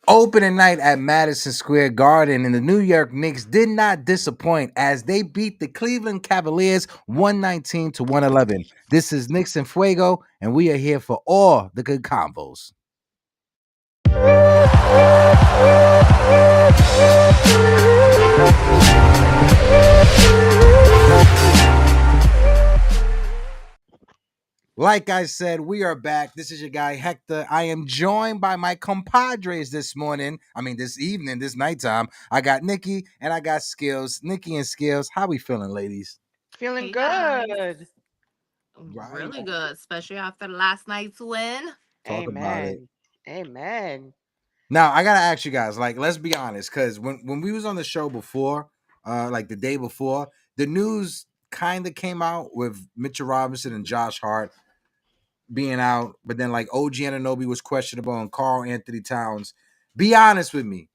Opening night at Madison Square Garden, and the New York Knicks did not disappoint as they beat the Cleveland Cavaliers 119 to 111. This is Knicks and Fuego, and we are here for all the good combos. Like I said, we are back. This is your guy Hector. I am joined by my compadres this morning. This evening, this nighttime. I got Nikki and I got Skills. Nikki and Skills, how we feeling, ladies? Feeling Hey guys, good. Right. really good, especially after last night's win. Talk about it. Amen. Amen. Now I gotta ask you guys, like, let's be honest, because when we was on the show before, like the day before, the news kind of came out with Mitchell Robinson and Josh Hart being out, but then like OG Anunoby was questionable and Carl Anthony Towns. Be honest with me.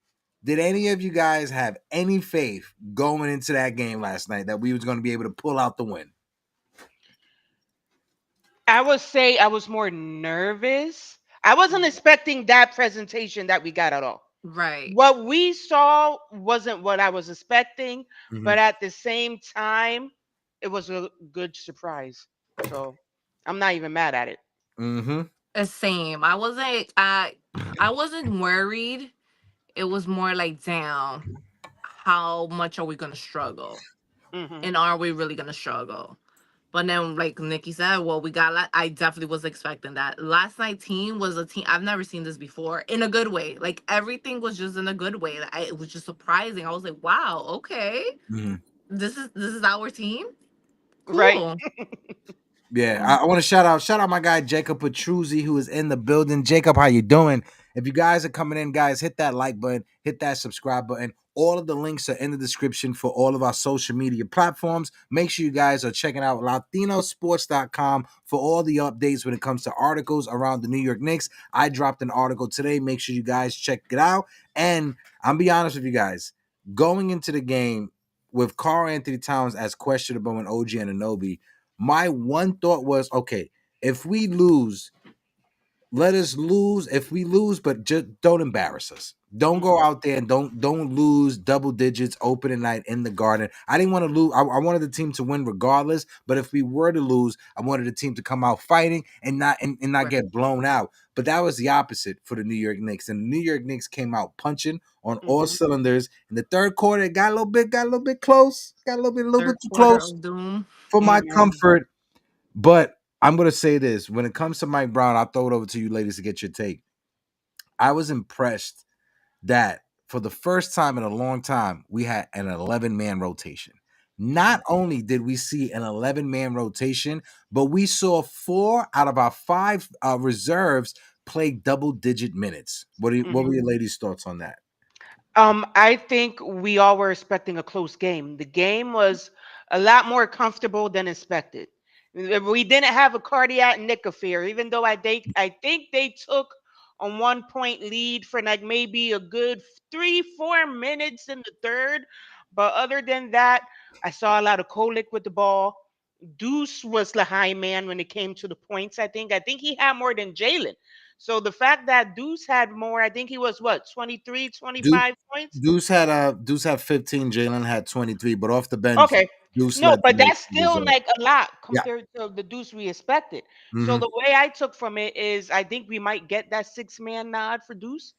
Did any of you guys have any faith going into that game last night that we was going to be able to pull out the win? I would say I was more nervous. I wasn't expecting that presentation that we got at all. Right. What we saw wasn't what I was expecting, Mm-hmm. but at the same time, it was a good surprise. So I'm not even mad at it. Mm-hmm. Same. I wasn't worried. It was more like, damn, how much are we gonna struggle? Hmm. And are we really gonna struggle? But then, like Nikki said, well, we got. I definitely was expecting that. Last night team was a team I've never seen this before in a good way. Like everything was just in a good way. It was just surprising. I was like, wow, okay, Mm-hmm. this is our team. Right. Cool. Yeah, I want to shout out my guy Jacob Petruzzi who is in the building. Jacob, how you doing? If you guys are coming in, guys, hit that like button, hit that subscribe button. All of the links are in the description for all of our social media platforms. Make sure you guys are checking out latinosports.com for all the updates when it comes to articles around the New York Knicks. I dropped an article today. Make sure you guys check it out. And I'm be honest with you guys, going into the game with Karl Anthony Towns as questionable and OG Anunoby, my one thought was, okay, if we lose, let us lose. If we lose, but just don't embarrass us. Don't go Hmm. out there and don't lose double digits opening night in the Garden. I didn't want to lose. I wanted the team to win regardless. But if we were to lose, I wanted the team to come out fighting and not Right. get blown out. But that was the opposite for the New York Knicks, and the New York Knicks came out punching on all Hmm. cylinders. In the third quarter, it got a little bit close, got a little bit Third too quarter close of doom. for my Hmm. comfort. But I'm gonna say this: when it comes to Mike Brown, I'll throw it over to you, ladies, to get your take. I was impressed that for the first time in a long time, we had an 11-man rotation. Not only did we see an 11-man rotation, but we saw 4 out of our 5 reserves play double-digit minutes. What Hmm. were your ladies' thoughts on that? I think we all were expecting a close game. The game was a lot more comfortable than expected. We didn't have a cardiac Nick affair, even though I think they took a 1 point lead for like maybe a good 3-4 minutes in the third. But other than that, I saw a lot of Kolick with the ball. Deuce was the high man when it came to the points. I think he had more than Jalen. So the fact that Deuce had more, I think he was what, 23, Deuce, 25 points. Deuce had 15, Jalen had 23, but off the bench, Okay. Deuce No, led but the that's still result. like a lot Yeah. compared to the Deuce we expected. So Hmm. the way I took from it is I think we might get that 6 man nod for Deuce,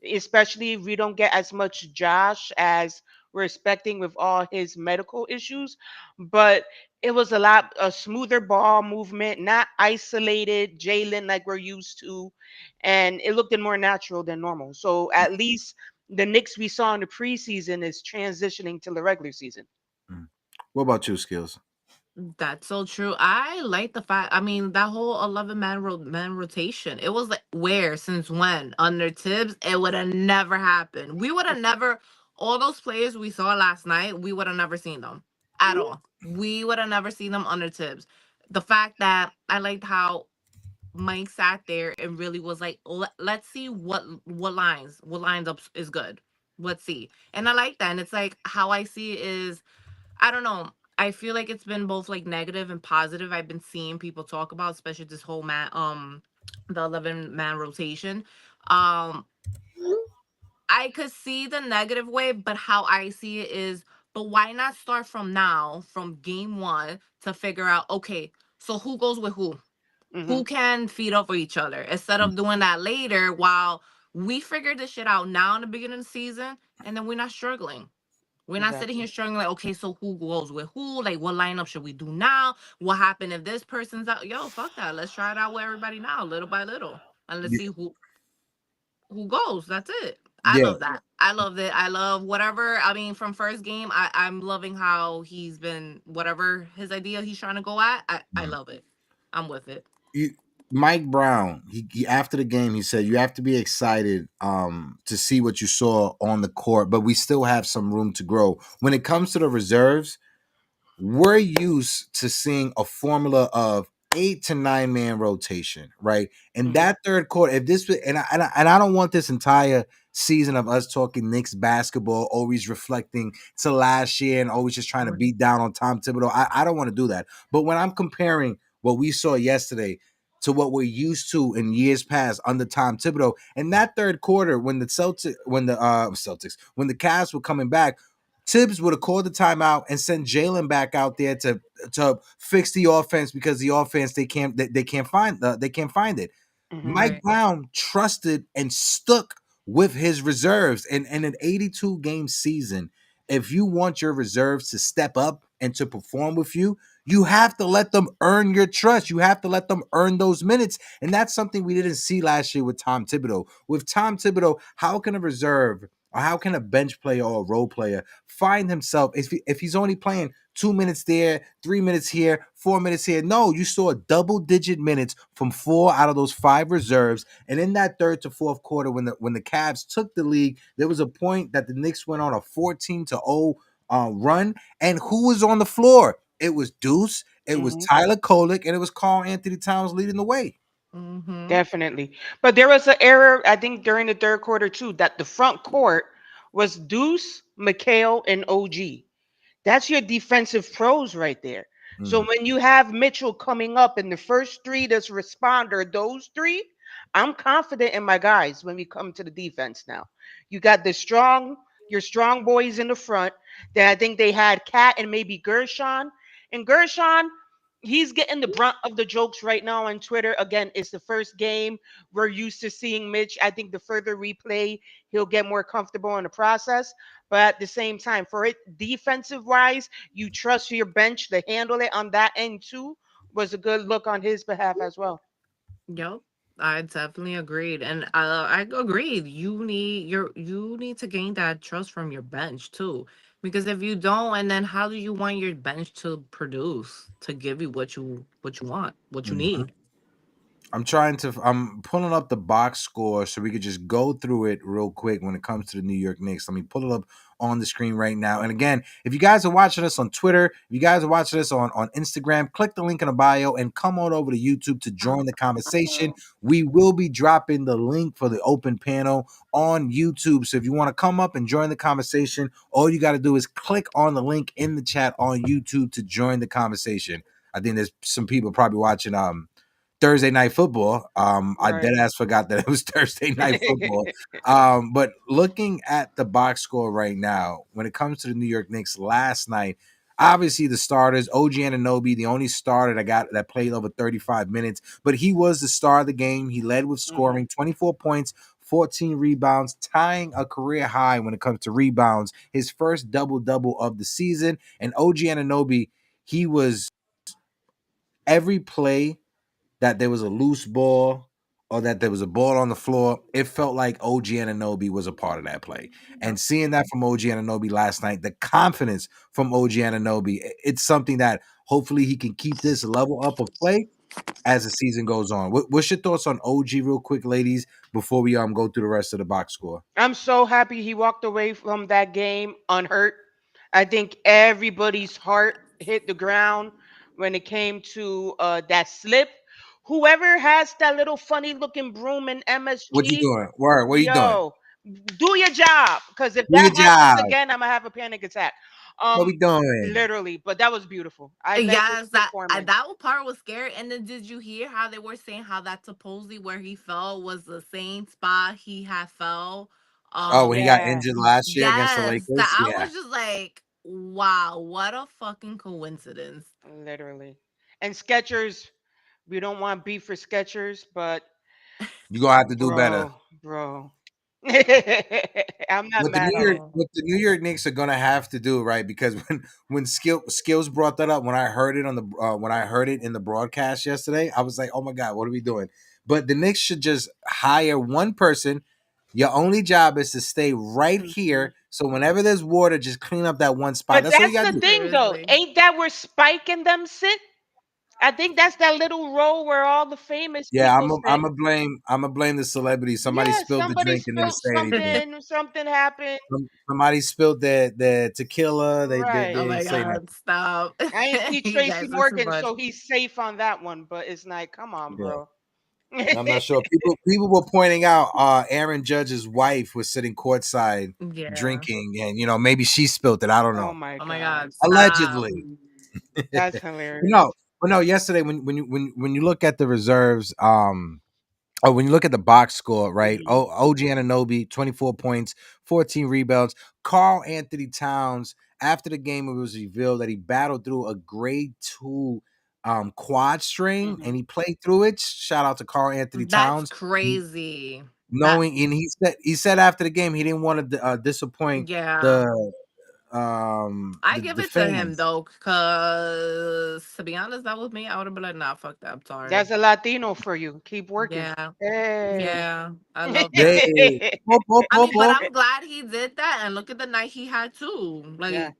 especially if we don't get as much Josh as we're expecting with all his medical issues. But it was a smoother ball movement, not isolated Jalen like we're used to, and it looked more natural than normal. So at least the Knicks we saw in the preseason is transitioning to the regular season. What about you, Skills? That's so true. I like the fact. I mean, that whole 11 man rotation. It was like where since when under Tibbs it would have never happened. We would have never. All those players we saw last night, we would have never seen them at all. We would have never seen them under Tibbs. The fact that I liked how Mike sat there and really was like, Let's see what lines up is good. Let's see." And I like that. And it's like how I see it is I don't know. I feel like it's been both like negative and positive. I've been seeing people talk about, especially this whole the 11 man rotation. Um I could see the negative way, but how I see it is, but why not start from now, from game one, to figure out, okay, so who goes with who? Hmm. Who can feed off of each other instead of doing that later while we figure this shit out now in the beginning of the season and then we're not struggling. We're not sitting here Exactly. struggling like, okay, so who goes with who? Like, what lineup should we do now? What happened if this person's out? Yo, fuck that. Let's try it out with everybody now, little by little, and let's Yeah, see who goes. That's it. I yeah. love that. I love it. I love whatever. I mean, from first game, I'm loving how he's been whatever his idea he's trying to go at. I Mhm. love it. I'm with it. You, Mike Brown, he after the game, he said you have to be excited to see what you saw on the court, but we still have some room to grow. When it comes to the reserves, we're used to seeing a formula of 8 to 9 man rotation, right? And Hmm. that third quarter, if this and I don't want this entire season of us talking Knicks basketball always reflecting to last year and always just trying to beat down on Tom Thibodeau. I don't want to do that. But when I'm comparing what we saw yesterday to what we're used to in years past under Tom Thibodeau, in that third quarter, when the Celtics, when the Cavs were coming back, Tibbs would have called the timeout and sent Jalen back out there to fix the offense because the offense they can't find it. Hmm. Mike Right. Brown trusted and stuck with his reserves. And in an 82 game season, if you want your reserves to step up and to perform with you, you have to let them earn your trust. You have to let them earn those minutes. And that's something we didn't see last year with Tom Thibodeau. With Tom Thibodeau, how can a reserve or how can a bench player or a role player find himself if he's only playing 2 minutes there, 3 minutes here, 4 minutes here? No, you saw double digit minutes from 4 out of those 5 reserves. And in that third to fourth quarter, when the Cavs took the lead, there was a point that the Knicks went on a 14-0 run. And who was on the floor? It was Deuce, it was Hmm. Tyler Kolek, and it was Carl Anthony Towns leading the way. Mm-hmm. Definitely. But there was an error, I think, during the third quarter too, that the front court was Deuce, McHale, and OG. That's your defensive pros right there. So Mhm. when you have Mitchell coming up in the first three that's responder, those three, I'm confident in my guys when we come to the defense now. You got your strong boys in the front. Then I think they had Cat and maybe Gershon. And Gershon, he's getting the brunt of the jokes right now on Twitter. Again, it's the first game. We're used to seeing Mitch. I think the further we play, he'll get more comfortable in the process. But at the same time, for it defensive wise, you trust your bench to handle it on that end too. Was a good look on his behalf as well. Yep. I definitely agreed. And I agreed. You need to gain that trust from your bench too. Because if you don't, and then how do you want your bench to produce to give you what you want, what you Mhm. need? I'm pulling up the box score so we could just go through it real quick when it comes to the New York Knicks. Let me pull it up on the screen right now. And again, if you guys are watching us on Twitter, if you guys are watching us on Instagram, click the link in the bio and come on over to YouTube to join the conversation. We will be dropping the link for the open panel on YouTube. So if you want to come up and join the conversation, all you got to do is click on the link in the chat on YouTube to join the conversation. I think there's some people probably watching Thursday night football. I Right. dead ass forgot that it was Thursday night football. But looking at the box score right now, when it comes to the New York Knicks last night, obviously the starters, OG Anunoby, the only starter that played over 35 minutes, but he was the star of the game. He led with Hmm. scoring 24 points, 14 rebounds, tying a career high when it comes to rebounds, his first double-double of the season. And OG Anunoby, he was every play that there was a loose ball or that there was a ball on the floor, it felt like OG Anunoby was a part of that play. And seeing that from OG Anunoby last night, the confidence from OG Anunoby, it's something that hopefully he can keep this level up of play as the season goes on. What's your thoughts on OG real quick, ladies, before we go through the rest of the box score? I'm so happy he walked away from that game unhurt. I think everybody's heart hit the ground when it came to that slip. Whoever has that little funny looking broom in What you MSG, doing? Word, what you doing? yo, do your job. Because if Do that your happens job. again, I'm gonna have a panic attack. What we doing? Literally, but that was beautiful. I like his Yes, performance. that part was scary. And then did you hear how they were saying how that supposedly where he fell was the same spot he had fell Oh, when he got Yeah, injured last year against the Yes, that Lakers, I yeah. was just like, wow, what a fucking coincidence. literally. And Skechers, we don't want beef for Skechers, but You're gonna have to do better. bro. I'm not What the mad New at York it. No. what the New York Knicks are gonna have to do, right? Because when skills brought that up, when I heard it on the when I heard it in the broadcast yesterday, I was like, oh my god, what are we doing? But the Knicks should just hire one person. Your only job is to stay right Mhm. here. So whenever there's water, just clean up that one spot. But That's all you that's gotta the do. thing, though. Seriously. Ain't that where Spike and them sit? I think that's that little row where all the famous Yeah, people sit. I'm gonna blame the celebrity. Somebody Yeah, spilled the somebody drink and didn't spilled say anything. something, something happened. Somebody spilled their tequila. They Oh Right. didn't my say nothing. god, stop. I ain't see You Tracy guys are too Morgan, much. so he's safe on that one. But it's like, come on, Yeah. bro. I'm not sure. People were pointing out Aaron Judge's wife was sitting courtside Yeah. drinking, and maybe she spilled it. I don't Oh know. my Oh my god, god, stop. Allegedly. that's No, hilarious. but no. Yesterday, when you look at the reserves, when you look at the box score, right? Mhm. OG Anunoby, 24 points, 14 rebounds. Carl Anthony Towns, after the game, it was revealed that he battled through a grade 2 quad strain and Mhm. he played through it. Shout out to Carl Anthony That's Towns. crazy. That Knowing, and he said after the game he didn't want to disappoint yeah. the I give the it to him fans. though, cause to be honest, that was me. I would have been like, nah, fuck that. I'm sorry. That's a Latino for you. Keep working. Yeah. Hey. Yeah. I love Hey, that. whoop, whoop, I whoop, mean, but whoop. I'm glad he did that and look at the night he had too. Yeah. Like,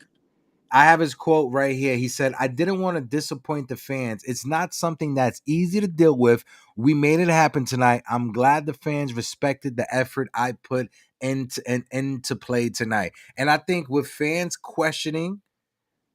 I have his quote right here. He said, I didn't want to disappoint the fans. It's not something that's easy to deal with. We made it happen tonight. I'm glad the fans respected the effort I put into play tonight. And I think with fans questioning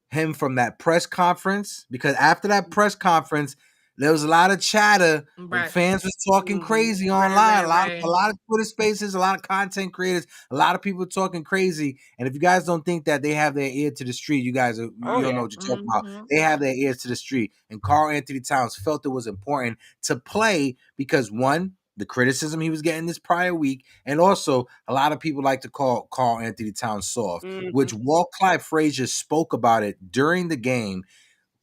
him from that press conference, because after that press conference, there was a lot of chatter. right. Fans was talking Mhm. crazy Right, online. right, A right. lot of Twitter spaces, a lot of content creators, a lot of people talking crazy. And if you guys don't think that they have their ear to the street, Oh you don't know yeah. what you're talking about. Mm-hmm. They have their ears to the street. And Carl Anthony Towns felt it was important to play because one, the criticism he was getting this prior week, and also a lot of people like to call Carl Anthony Towns soft, which Mhm. Walt Clyde Frazier spoke about it during the game.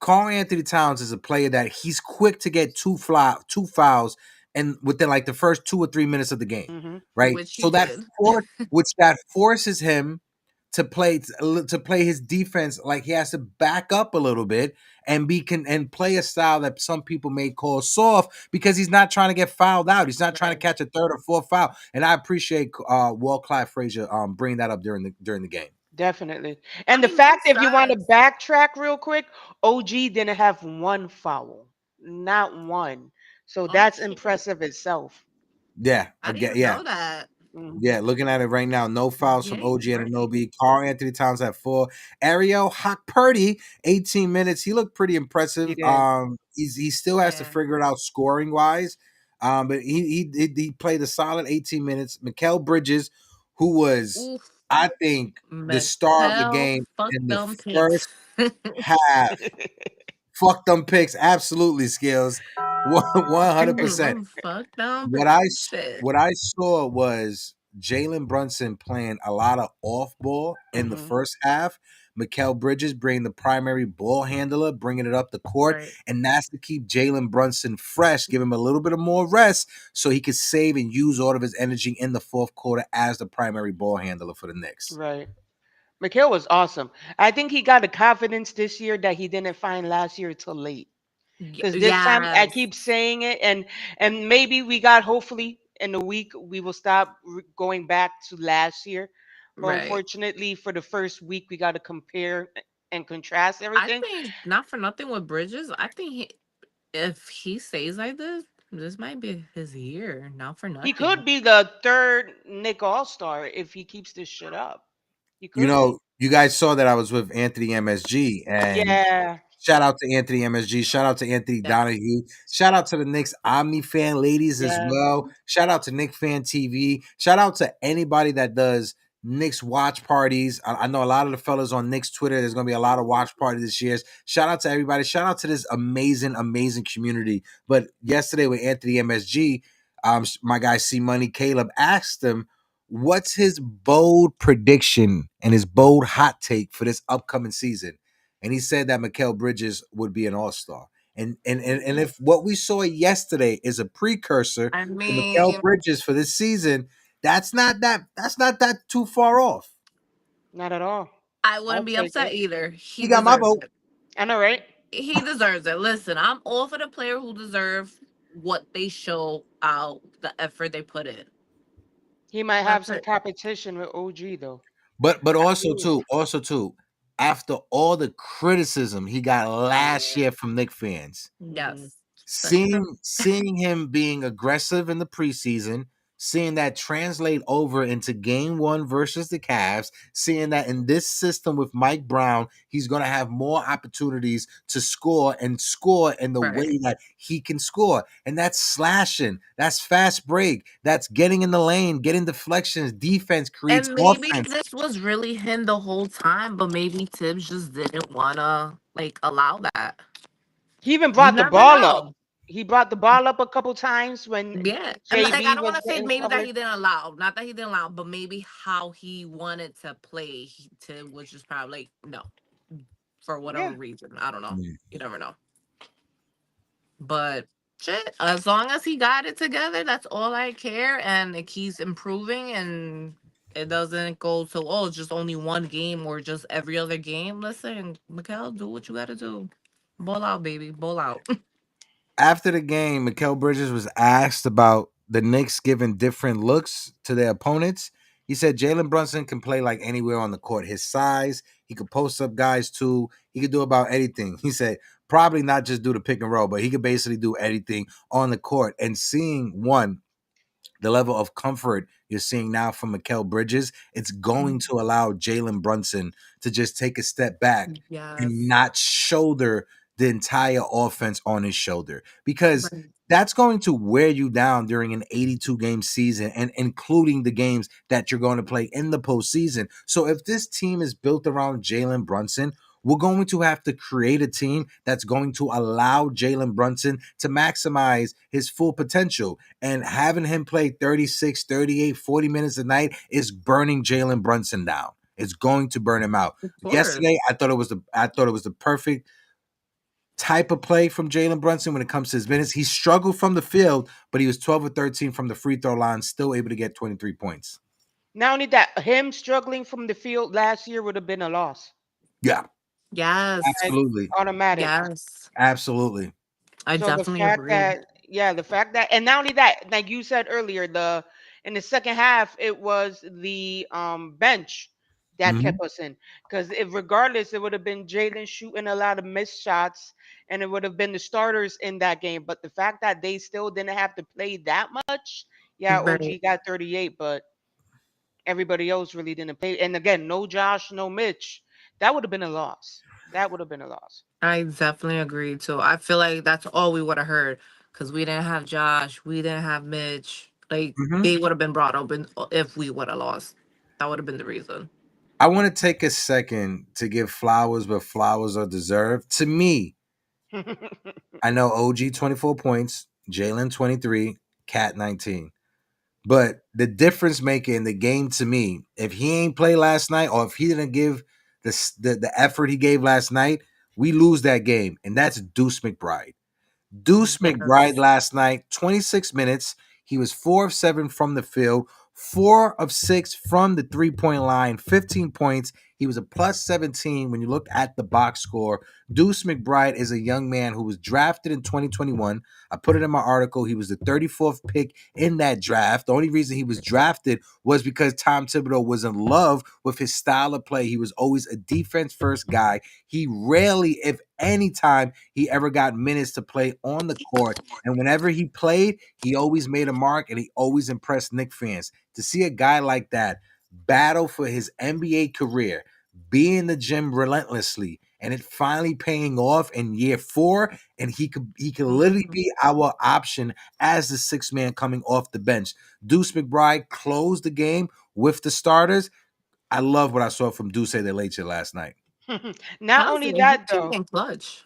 Carl Anthony Towns is a player that he's quick to get two fouls, and within like the first 2 or 3 minutes of the game, Mhm. right? Which he So that did. that forces him to play his defense like he has to back up a little bit and and play a style that some people may call soft because he's not trying to get fouled out. He's not trying to Right. catch a third or fourth foul. And I appreciate Walt Clyde Frazier bringing that up during the game. Definitely. I And the mean, fact, makes if you want to sense. backtrack real quick, OG didn't have one foul, not one. So Oh that's shit. impressive itself. Yeah, I didn't again, even yeah. know that. Mhm. Yeah, looking at it right now, no fouls from Yay, OG great. Anunoby. Carl Anthony Towns at 4. Ariel Hockpurdy, 18 minutes. He looked pretty He impressive. did. He still has to Yeah. figure it out scoring wise. But he played a solid 18 minutes. Mikael Bridges, who was, Oof. I think, the star of the Mattel, game fuck in the them pics. first half. Fuck them picks, absolutely, skills, 100%. Fuck them What pics. I Shit. what I saw was Jalen Brunson playing a lot of off ball in the Mhm. first half. Mikael Bridges being the primary ball handler, bringing it up the court, Right. and that's to keep Jalen Brunson fresh, give him a little bit of more rest, so he could save and use all of his energy in the fourth quarter as the primary ball handler for the Knicks. Right. Mikhail was awesome. I think he got a confidence this year that he didn't find last year till late. Because this time I Yes. keep saying it, and maybe we got, hopefully in a week we will stop going back to last year. But Right. unfortunately, for the first week, we got to compare and contrast I everything. think not for nothing with Bridges. I think if he stays like this might be his year. Not for He could nothing. be the third Nick All Star if he keeps this shit up. He could be. You guys saw that I was with Anthony MSG, and Yeah. shout out to Anthony MSG. Shout out to Anthony Yeah. Donahue. Shout out to the Knicks Omni fan ladies as Yeah. well. Shout out to Knicks Fan TV. Shout out to anybody that does Knicks watch parties. I know a lot of the fellas on Knicks Twitter. There's going to be a lot of watch parties this year. Shout out to everybody. Shout out to this amazing, amazing community. But yesterday with Anthony MSG, my guy C Money Caleb asked him, What's his bold prediction and his bold hot take for this upcoming season? And he said that Mikal Bridges would be an all-star. And if what we saw yesterday is a precursor I to Mikal mean, Bridges for this season, that's not that too far off. Not at all. I I'll wouldn't be take upset it. either. He He got my deserves vote. it. I know, right? He deserves it. Listen, I'm all for the player who deserve what they show out, the effort they put in. He might have That's some it. competition with OG though. But Absolutely. also too, after all the criticism he got last year from Knicks fans, Hmm. Yes, that's true. seeing him being aggressive in the preseason, seeing that translate over into game one versus the Cavs, seeing that in this system with Mike Brown, he's going to have more opportunities to score and score in the Right. way that he can score. And that's slashing, that's fast break, that's getting in the lane, getting deflections, defense creates And maybe offense. this was really him the whole time, but maybe Tibbs just didn't wanna like allow that. He even You brought the never ball up. know. He brought the ball up a couple times when Yeah, and like I JB don't was want to say getting maybe that covered. he didn't allow, not that he didn't allow, but maybe how he wanted to play. Tibbs was just probably like no for whatever Yeah. reason. I don't know. Mm. You never know. But shit, as long as he got it together, that's all I care. And it keeps improving and it doesn't go to, oh, it's just only one game or just every other game. Listen, Mikhail, do what you got to do. Ball out, baby. Ball out. After the game, Mikal Bridges was asked about the Knicks giving different looks to their opponents. He said Jalen Brunson can play like anywhere on the court. His size, he could post up guys too. He could do about anything. He said probably not just do the pick and roll, but he could basically do anything on the court. And seeing one, the level of comfort you're seeing now from Mikal Bridges, it's going to allow Jalen Brunson to just take a step back and Yes. not shoulder the entire offense on his shoulder, because Right. that's going to wear you down during an 82 game season, and including the games that you're going to play in the postseason. So if this team is built around Jalen Brunson, we're going to have to create a team that's going to allow Jalen Brunson to maximize his full potential. And having him play 36, 38, 40 minutes a night is burning Jalen Brunson down. It's going to burn him out. Of course. Yesterday, I thought it was the perfect type of play from Jalen Brunson when it comes to his minutes. He struggled from the field, but he was 12 or 13 from the free throw line, still able to get 23 points. Not only that, him struggling from the field last year would have been a loss. Yeah, Yes. Like absolutely. automatic. Yes. Absolutely. I So the definitely fact agree. that, yeah, the fact that, and not only that, like you said earlier, the in the second half, it was the bench that Mhm. kept us in. Because if regardless, it would have been Jalen shooting a lot of missed shots, and it would have been the starters in that game. But the fact that they still didn't have to play that much, yeah, Right. OG got 38, but everybody else really didn't play. And again, no Josh, no Mitch. That would have been a loss. That would have been a loss. I definitely agree too. I feel like that's all we would have heard because we didn't have Josh, we didn't have Mitch. Like Mhm. they would have been brought up if we would have lost. That would have been the reason. I want to take a second to give flowers where flowers are deserved. To me, I know OG 24 points, Jalen 23, Cat 19. But the difference maker in the game to me, if he ain't play last night or if he didn't give the effort he gave last night, we lose that game. And that's Deuce McBride. Deuce McBride Yes. last night, 26 minutes. He was 4 of 7 from the field, 4 of 6 from the 3-point line, 15 points. He was a plus 17 when you look at the box score. Deuce McBride is a young man who was drafted in 2021. I put it in my article. He was the 34th pick in that draft. The only reason he was drafted was because Tom Thibodeau was in love with his style of play. He was always a defense first guy. He rarely, if any time, he ever got minutes to play on the court. And whenever he played, he always made a mark and he always impressed Knicks fans. To see a guy like that battle for his NBA career, be in the gym relentlessly, and it finally paying off in year 4, and he could literally Mhm. be our option as the sixth man coming off the bench. Deuce McBride closed the game with the starters. I love what I saw from Deuce de Leche last night. Not only Constantly, he that, came though, in clutch.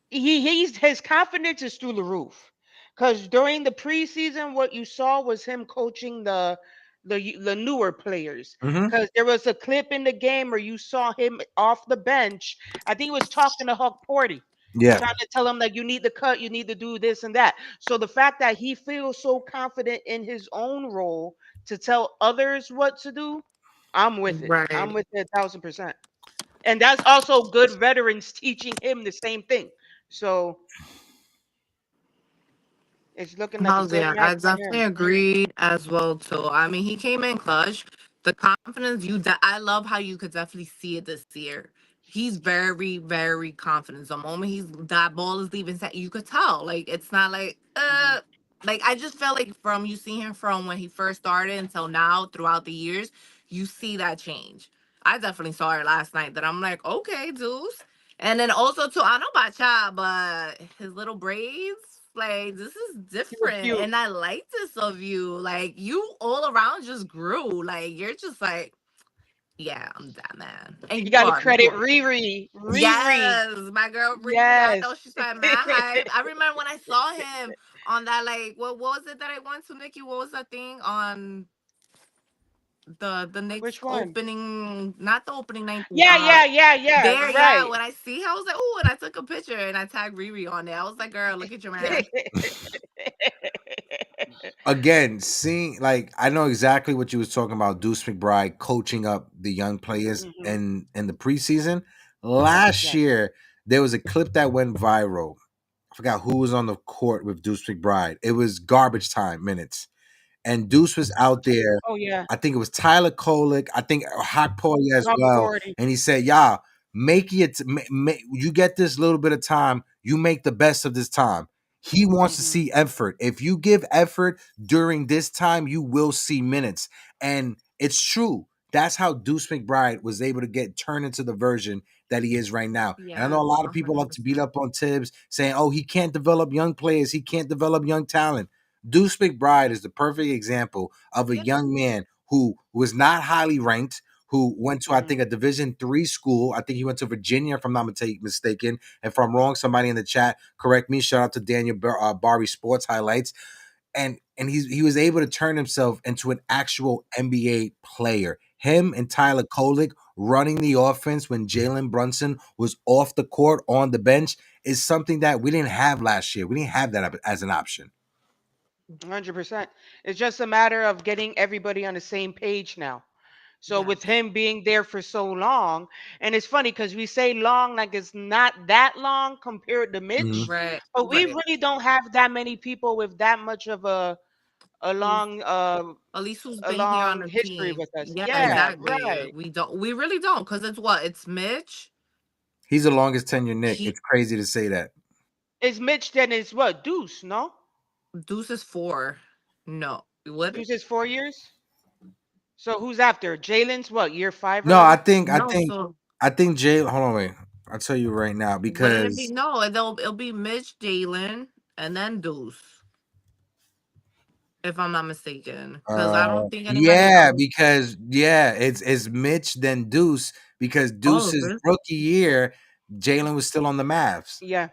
he's his confidence is through the roof. Because during the preseason, what you saw was him coaching the newer players, Hmm. because there was a clip in the game where you saw him off the bench. I think he was talking to Huck Porty, Yeah. trying to tell him like you need to cut, you need to do this and that. So the fact that he feels so confident in his own role to tell others what to do, I'm with it. I'm Right. with it 1,000%. And that's also good veterans teaching him the same thing. So it's looking like a How's good yeah, match I for definitely him. agreed as well too. I mean, he came in clutch. The confidence I love how you could definitely see it this year. He's very, very confident. The moment that ball is leaving set, you could tell. Like it's not Hmm. like I just felt like from you see him from when he first started until now throughout the years, you see that change. I definitely saw it last night that I'm like, okay, Deuce. And then also too, I know about y'all, but his little braids, like this is He was different. cute. And I like this of you. Like you all around just grew. Like you're just like, yeah, I'm that man. And You you got to are. You credit are. Riri. Riri. Yes, my girl Riri. I Yes. know she's like mad hype. I remember when I saw him on that like what was it that I went to, Nikki? What was that thing on the Knicks Which one? opening, not the opening night thing. Yeah, yeah, yeah, yeah. There, yeah. Right. When I see her, I was like, oh, and I took a picture and I tagged Riri on there. I was like, girl, look at your man. Again, seeing like I know exactly what you was talking about. Deuce McBride coaching up the young players Hmm. in the preseason. Last Yeah. year, there was a clip that went viral. I forgot who was on the court with Deuce McBride. It was garbage time minutes, and Deuce was out there. Oh yeah. I think it was Tyler Kolick. I think Hot Poy as Hawk well. Porty. And he said, "Y'all make it. You get this little bit of time. You make the best of this time." He wants to Hmm. see effort. If you give effort during this time, you will see minutes, and it's true. That's how Deuce McBride was able to get turned into the version that he is right now. And I know Yes, a lot of people love to beat 100%. up on Tibbs, saying, "Oh, he can't develop young players. He can't develop young talent." Deuce McBride is the perfect example of a Yeah. young man who was not highly ranked, who went to I Hmm. think a Division III school. I think he went to Virginia, if I'm not mistaken. And if I'm wrong, somebody in the chat correct me. Shout out to Daniel Barry Sports Highlights. And he was able to turn himself into an actual NBA player. Him and Tyler Kolick running the offense when Jalen Brunson was off the court on the bench is something that we didn't have last year. We didn't have that as an option. 100%. It's just a matter of getting everybody on the same page now. So with Yes. him being there for so long, and it's funny because we say long like it's not that long compared to Mhm. Mitch, Right. but we Right. really don't have that many people with that much of a At least, long who's a been here on long the history team. with us. Yeah, Yeah, exactly. right. We don't. We really don't, because it's what? It's Mitch. He's the longest tenure Nick. He It's crazy to say that. It's Mitch then is what? Deuce, no? Deuce is 4. No. What? Deuce is 4 years. So who's after? Jalen's what, year five No, I already? think I No. think So I think Jay. Hold on, wait. I'll tell you right now wouldn't it be? because No. It'll be Mitch, Jalen, and then Deuce, if I'm not mistaken. Because I don't think anybody yeah, else. because yeah, it's Mitch then Deuce because Oh, Deuce's really? rookie year, Jalen was still on the Mavs. Yeah.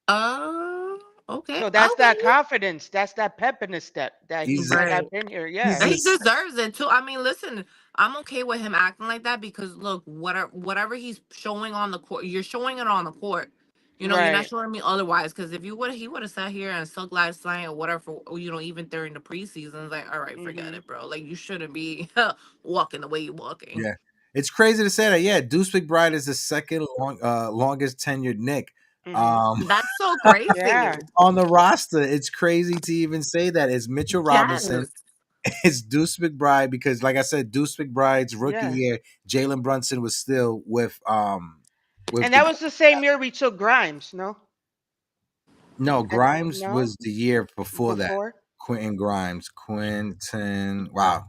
Uh, okay. So that's Okay. that confidence. That's that pep in the step that he's He's like, Right. I've been here. he's Yeah. And he just deserves it too. I mean, listen, I'm okay with him acting like that because look, whatever he's showing on the court, you're showing it on the court. You're not Right. showing me otherwise. Because if he would have sat here and sucked last night or whatever, even during the preseason, it's like, all right, forget Hmm. it, bro. Like you shouldn't be walking the way you're walking. yeah. It's crazy to say that. Yeah, Deuce McBride is the second longest tenured Nick. Hmm. Um, That's so crazy. Yeah. on the roster, it's crazy to even say that. It's Mitchell Robinson. Yes. It's Deuce McBride because, like I said, Deuce McBride's rookie Yeah. year, Jalen Brunson was still with And the that was the same year we took Grimes, no? no And Grimes no? was the year before that. Before? Quentin Grimes, Quentin. Wow,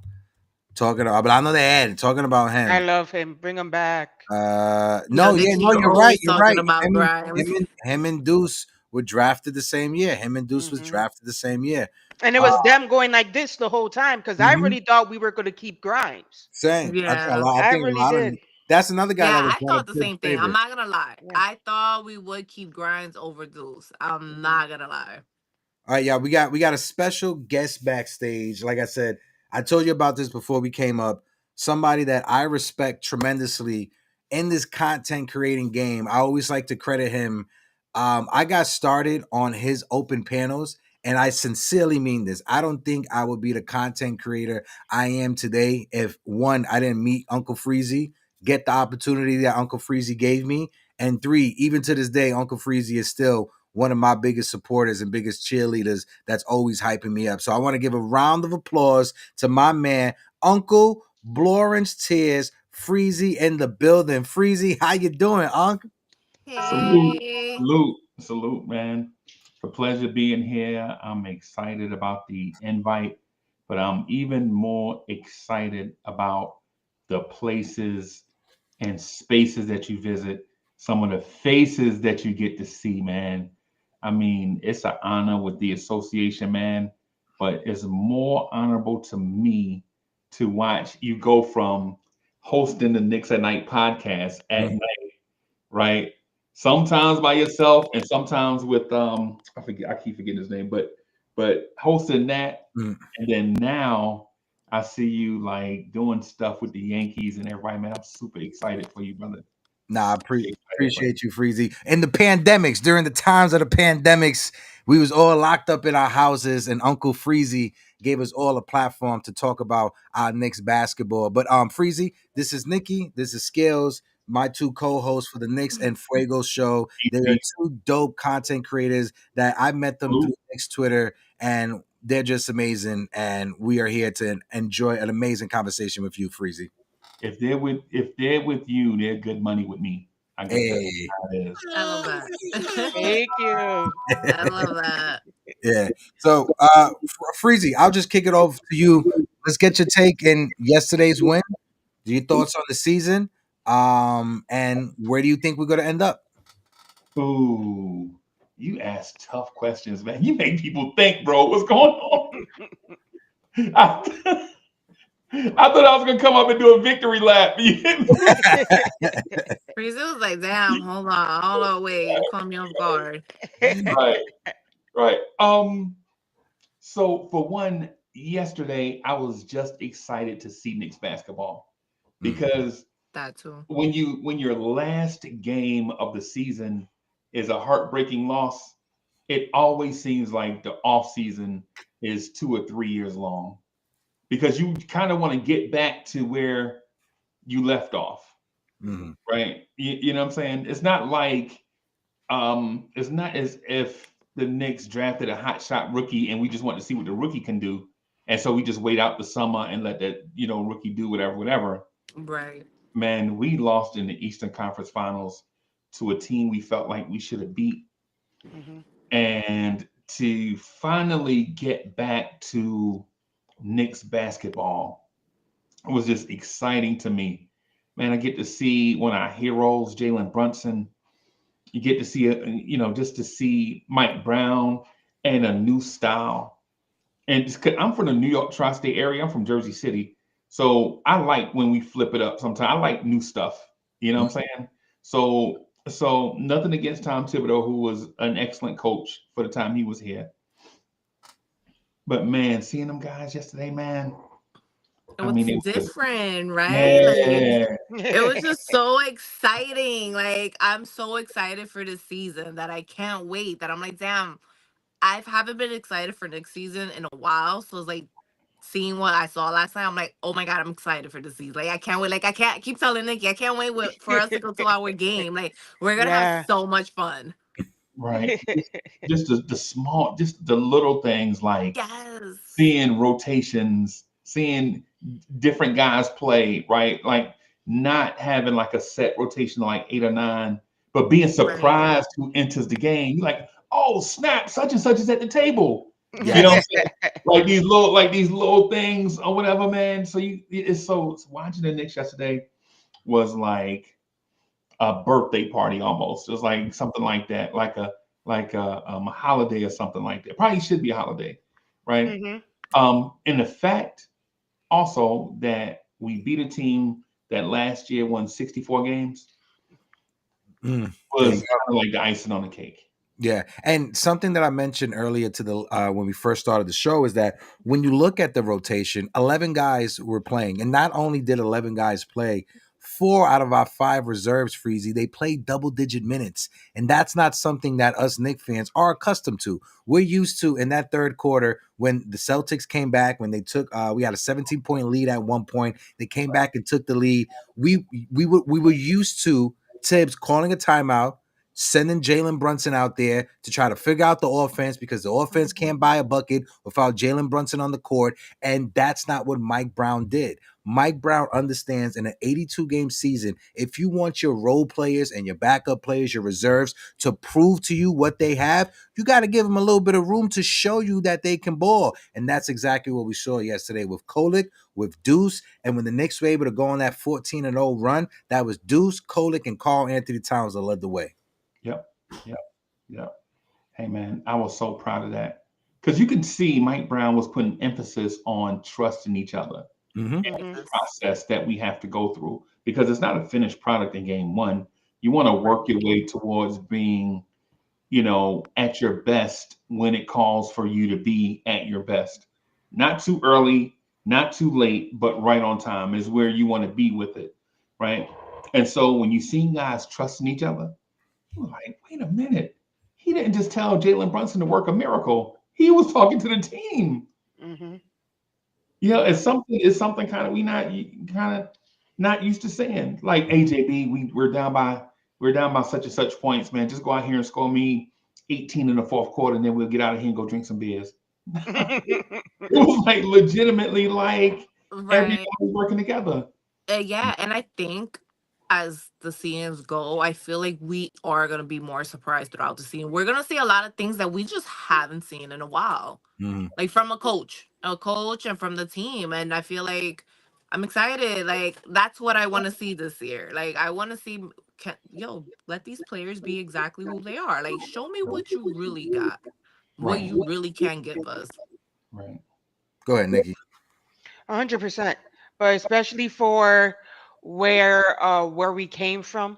talking about, but I know they had talking about I him. love him. Bring him back. Yo, No, yeah, Nikki, no, you're you're right. always You're talking right. about Grimes. Him and Deuce were drafted the same year. Him and Deuce was Hmm. drafted the same year. And it Uh, was them going like this the whole time because I mhm. really thought we were going to keep Grimes. Same. I think a Yeah. lot. I I think a really lot of did. that's another guy Yeah, that was I one of thought the Tibbs' same thing. I'm favorites. not gonna lie. Yeah. I thought we would keep Grimes over Deuce. I'm Hmm. not gonna lie. All right, yeah, we got a special guest backstage. Like I said, I told you about this before we came up. Somebody that I respect tremendously in this content creating game. I always like to credit him. I got started on his open panels, and I sincerely mean this. I don't think I would be the content creator I am today if one, I didn't meet Uncle Freezy, get the opportunity that Uncle Freezy gave me, and three, even to this day, Uncle Freezy is still one of my biggest supporters and biggest cheerleaders that's always hyping me up. So I want to give a round of applause to my man, Uncle Blorence Tears, Freezy in the building. Freezy, how you doing, Unc? Salute, Hey. salute, salute, man. It's a pleasure being here. I'm excited about the invite, but I'm even more excited about the places and spaces that you visit, some of the faces that you get to see, man. I mean, it's an honor with the association, man, but it's more honorable to me to watch you go from hosting the Knicks at Night podcast at Mm, night, right? Sometimes by yourself and sometimes with I forget, I keep forgetting his name, but hosting that, mm. and then now I see you like doing stuff with the Yankees and everybody, man. I'm super excited for you, brother. Nah, Super excited for you. appreciate you, Freezy. In the pandemics, during the times of the pandemics, we was all locked up in our houses, and Uncle Freezy gave us all a platform to talk about our Knicks basketball. But Freezy, this is Nikki, this is Scales, my two co-hosts for the Knicks and Fuego show. They are Peace, two dope content creators that I met them through salute. Knicks Twitter, and they're just amazing. And we are here to enjoy an amazing conversation with you, Freezy. If they're with you, they're good money with me. I guess that's Hey. how it is. I love that. Thank you. I love that. Yeah. So, Freezy, I'll just kick it over to you. Let's get your take in yesterday's win. Your thoughts on the season, and where do you think we're going to end up? Ooh, you ask tough questions, man. You make people think, bro. What's going on? I, I thought I was gonna come up and do a victory lap. Frieza was like, damn, hold on, wait. You caught me off guard. Right, right. So for one, yesterday I was just excited to see Knicks basketball Mm, because That too. when your last game of the season is a heartbreaking loss, it always seems like the off season is 2 or 3 years long because you kind of want to get back to where you left off, mm, right? You know what I'm saying? It's not as if the Knicks drafted a hot shot rookie and we just want to see what the rookie can do. And so we just wait out the summer and let that, rookie do whatever, whatever. Right. Man, we lost in the Eastern Conference Finals to a team we felt like we should have beat. Mhm. And to finally get back to Knicks basketball was just exciting to me. Man, I get to see one of our heroes, Jalen Brunson. You get to see it, just to see Mike Brown and a new style. And I'm from the New York tri-state area. I'm from Jersey City, so I like when we flip it up. Sometimes I like new stuff. You know mm. what I'm saying? So nothing against Tom Thibodeau, who was an excellent coach for the time he was here. But man, seeing them guys yesterday, man, It I was mean, it was different, right? Like, yeah, it was just so exciting. Like, I'm so excited for this season that I can't wait. That I'm like, damn, I haven't been excited for next season in a while. So it's like seeing what I saw last night. I'm like, oh my god, I'm excited for the season. Like, I can't wait. Like, I can't I keep telling Nikki, I can't wait for us to go to our game. Like, we're gonna have Yeah. so much fun. right. Just the small, just the little things like Yes. seeing rotations, seeing different guys play, right? Like not having like a set rotation of like 8 or 9, but being Right. surprised who enters the game. You're like, oh snap, such and such is at the table. You know what I'm Yes. saying? Like these little things or whatever, man. So watching the Knicks yesterday was like a birthday party almost. It was like something like that, like a holiday or something like that. Probably should be a holiday, right? Mhm. And the fact also that we beat a team that last year won 64 games Mm. There you was go. kind of like the icing on the cake. Yeah, and something that I mentioned earlier to the when we first started the show is that when you look at the rotation, 11 guys were playing, and not only did 11 guys play, 4 out of our 5 reserves, Freezy, they played double-digit minutes, and that's not something that us Knicks fans are accustomed to. We're used to in that third quarter when the Celtics came back, when they took, we had a 17-point lead at one point. They came back and took the lead. We were used to Tibbs calling a timeout, sending Jalen Brunson out there to try to figure out the offense because the offense can't buy a bucket without Jalen Brunson on the court. And that's not what Mike Brown did. Mike Brown understands in an 82-game season, if you want your role players and your backup players, your reserves, to prove to you what they have, you got to give them a little bit of room to show you that they can ball. And that's exactly what we saw yesterday with Kolek, with Deuce. And when the Knicks were able to go on that 14-0 run, that was Deuce, Kolek, and Karl Anthony Towns that led the way. Yep. Yep. Yep. Hey man, I was so proud of that. Because you can see Mike Brown was putting emphasis on trusting each other Mm-hmm. in the Hmm. process that we have to go through. Because it's not a finished product in game one. You want to work your way towards being, at your best when it calls for you to be at your best. Not too early, not too late, but right on time is where you want to be with it. Right. And so when you see guys trusting each other, you're like, wait a minute. He didn't just tell Jalen Brunson to work a miracle. He was talking to the team. Hmm. It's something kind of we not kind of not used to saying. Like AJB, we're down by such and such points, man. Just go out here and score me 18 in the fourth quarter, and then we'll get out of here and go drink some beers. It was like legitimately like everybody Right. working together. Yeah, and I think as the seasons go, I feel like we are gonna be more surprised throughout the season. We're gonna see a lot of things that we just haven't seen in a while, Mm-hmm. like from a coach, and from the team. And I feel like I'm excited. Like that's what I want to see this year. Like I want to see, let these players be exactly who they are. Like show me what you really got, what Right, you really can give us. right. Go ahead, Nikki. 100%. But especially for where we came from,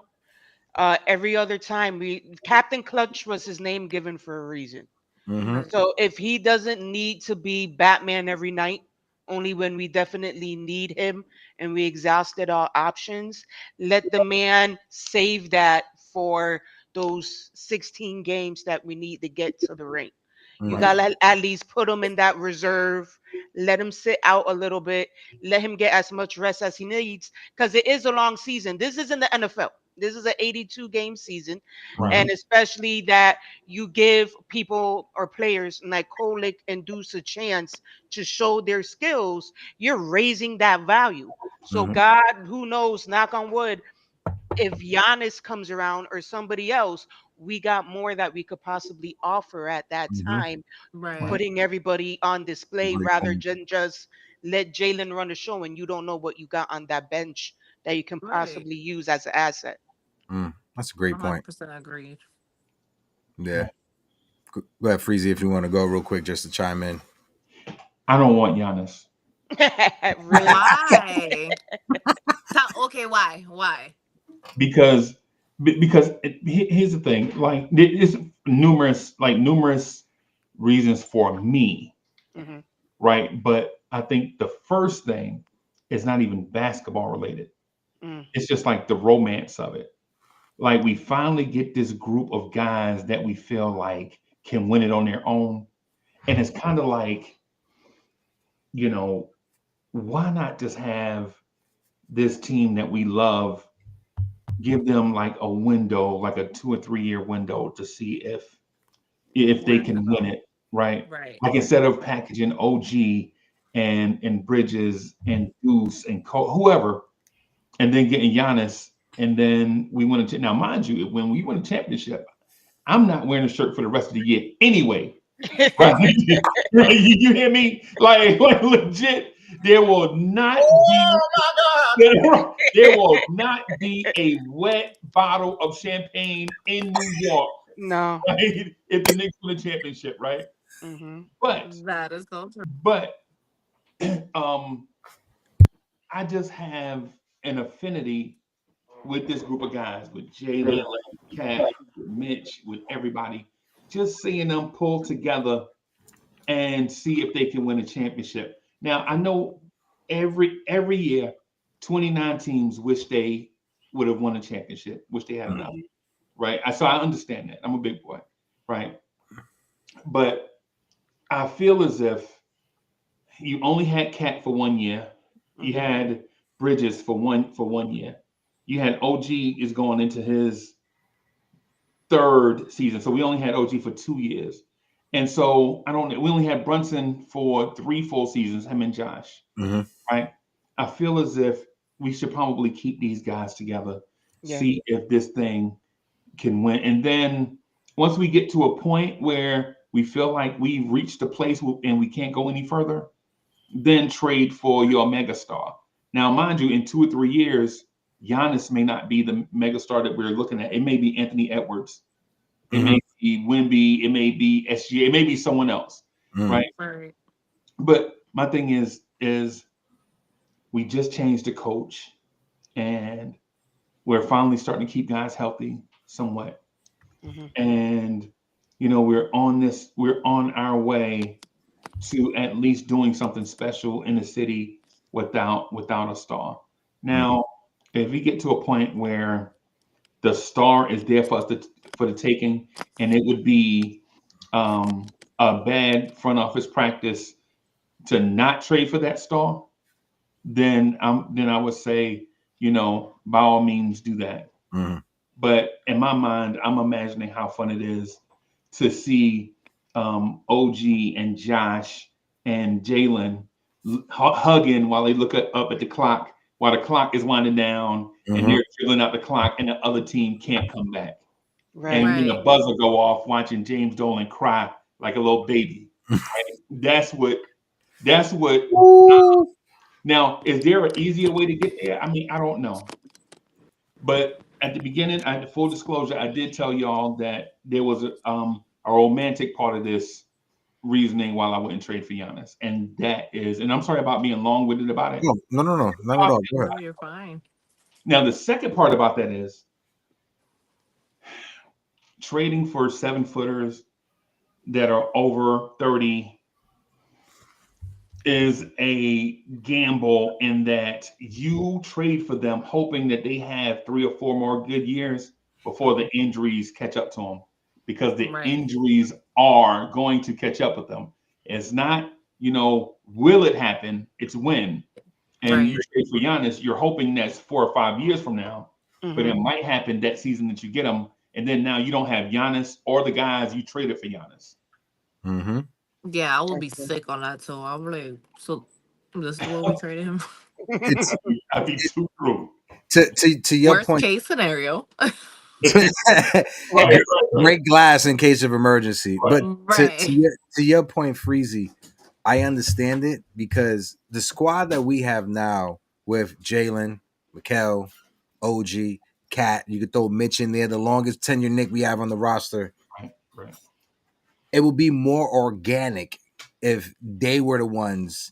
every other time we Captain Clutch was his name given for a reason. Mm-hmm. Right. So if he doesn't need to be Batman every night, only when we definitely need him and we exhausted our options, let the man save that for those 16 games that we need to get to the ring. You Mm-hmm. Right. gotta at least put him in that reserve. Let him sit out a little bit. Let him get as much rest as he needs because it is a long season. This isn't the NFL. This is an 82 game season. Right. And especially that you give people or players like Kolek and Deuce a chance to show their skills, you're raising that value. So, Mm-hmm. God, who knows, knock on wood, if Giannis comes around or somebody else, we got more that we could possibly offer at that Mm-hmm. time, Right. Right. putting everybody on display Great rather point. than just let Jalen run the show and you don't know what you got on that bench that you can Right. possibly use as an asset. That's a great point. 100% agreed. Yeah. Go ahead, Freezy, if you want to go real quick just to chime in. I don't want Giannis. Really? Why? Okay, why? Why? because here's the thing, like there's numerous reasons for me, Hmm. right? But I think the first thing is not even basketball related. Mm. It's just like the romance of it. Like we finally get this group of guys that we feel like can win it on their own, and it's kind of like, you know why not just have this team that we love, give them like a window, like a 2 or 3 year window to see if they Where to can win go? it, right? Right. Like instead of packaging OG and Bridges and Deuce and whoever, and then getting Giannis, and then we win a now, mind you, when we win a championship, I'm not wearing a shirt for the rest of the year anyway. Right? Right? You hear me? Like legit, there will not be there will not be a wet bottle of champagne in New York, No. right? If the Knicks win a championship, right? Hmm. But That is so true. but um I just have an affinity with this group of guys, with Jalen, with Cat, with Mitch, with everybody. just seeing them pull together and see if they can win a championship. Now I know every year, 29 teams wish they would have won a championship, wish they had enough, Mhm. right? So I understand that. I'm a big boy, right? But I feel as if you only had Cat for 1 year. You Mhm. had Bridges for 1 year. You had OG is going into his third season, so we only had OG for 2 years. And so I don't know. We only had Brunson for three full seasons. Him and Josh, Mhm. right? I feel as if we should probably keep these guys together, Yeah. see if this thing can win. And then once we get to a point where we feel like we've reached a place and we can't go any further, then trade for your megastar. Now, mind you, in 2 or 3 years, Giannis may not be the megastar that we're looking at. It may be Anthony Edwards. It Mhm. may be Wimby. It may be SGA. It may be someone else, Mhm. right? Right. But my thing is we just changed the coach, and we're finally starting to keep guys healthy somewhat. Mhm. And we're on our way to at least doing something special in the city without a star. Mhm. Now, if we get to a point where the star is there for the taking, and it would be a bad front office practice to not trade for that star, then I would say, by all means do that. Mhm. But in my mind, I'm imagining how fun it is to see OG and Josh and Jalen hugging while they look up at the clock, while the clock is winding down and Mhm. they're filling out the clock and the other team can't come back. Right. And then the Right. buzzer go off watching James Dolan cry like a little baby. That's what Ooh. now, is there an easier way to get there? I mean, I don't know. But at the beginning, full disclosure, I did tell y'all that there was a romantic part of this reasoning why I wouldn't trade for Giannis, and that is, and I'm sorry about being long-winded about it. No, no, no, no, not at all. Go ahead. No, you're fine. Now, the second part about that is trading for 7 footers that are over 30 is a gamble in that you trade for them hoping that they have 3 or 4 more good years before the Mhm. injuries catch up to them, because the Right. injuries are going to catch up with them. It's not, will it happen? It's when. And you Right. trade for Giannis, you're hoping that's 4 or 5 years from now, but it Mhm. might happen that season that you get him. And then now you don't have Giannis or the guys you traded for Giannis. Mhm. Yeah, I will be Okay. sick on that too. I'm like, so this is what we traded him. It's I'd be too through. to your Worst point. case scenario. Right, right, Break glass in case of emergency. right, But to Right. your point, Freezy, I understand it because the squad that we have now with Jalen, Mikel, OG, Cat, you could throw Mitch in there, the longest tenure Nick we have on the roster. right, right, It would be more organic if they were the ones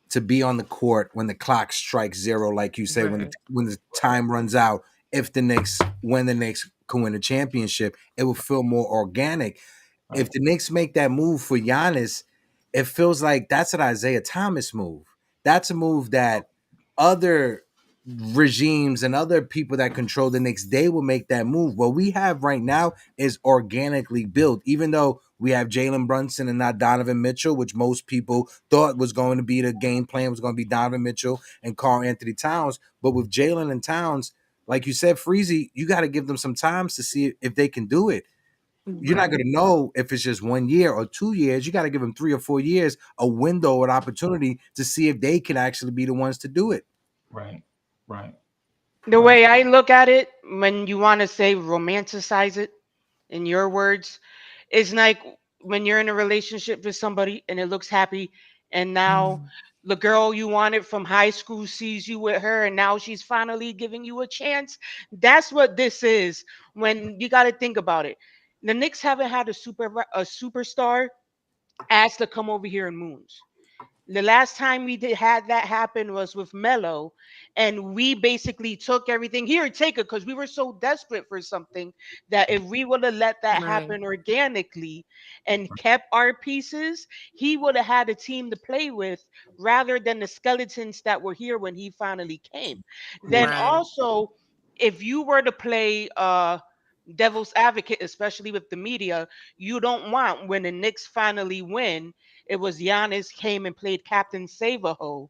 to be on the court when the clock strikes zero, like you say, Right. when the time runs out. If the Knicks, when the Knicks can win a championship, it will feel more organic. If right, the Knicks make that move for Giannis, it feels like that's an Isaiah Thomas move. That's a move that other regimes and other people that control the Knicks, they will make that move. What we have right now is organically built, even though we have Jalen Brunson and not Donovan Mitchell, which most people thought was going to be the game plan, was going to be Donovan Mitchell and Karl Anthony Towns. But with Jalen and Towns, like you said, Freezy, you got to give them some times to see if they can do it. You're not Right. going to know if it's just 1 year or 2 years. You got to give them 3 or 4 years, a window, an opportunity to see if they can actually be the ones to do it. right, right, The right, way I look at it, when you want to say romanticize it, in your words, is like when you're in a relationship with somebody and it looks happy, and now Mhm. the girl you wanted from high school sees you with her, and now she's finally giving you a chance. That's what this is. When you got to think about it, the Knicks haven't had a superstar asked to come over here in moons. The last time had that happen was with Melo, and we basically took everything here, take it, because we were so desperate for something that if we would have let that Right. happen organically and kept our pieces, he would have had a team to play with rather than the skeletons that were here when he finally came. Then Right. also, if you were to play devil's advocate, especially with the media, you don't want when the Knicks finally win, it was Giannis came and played Captain Save-A-Ho,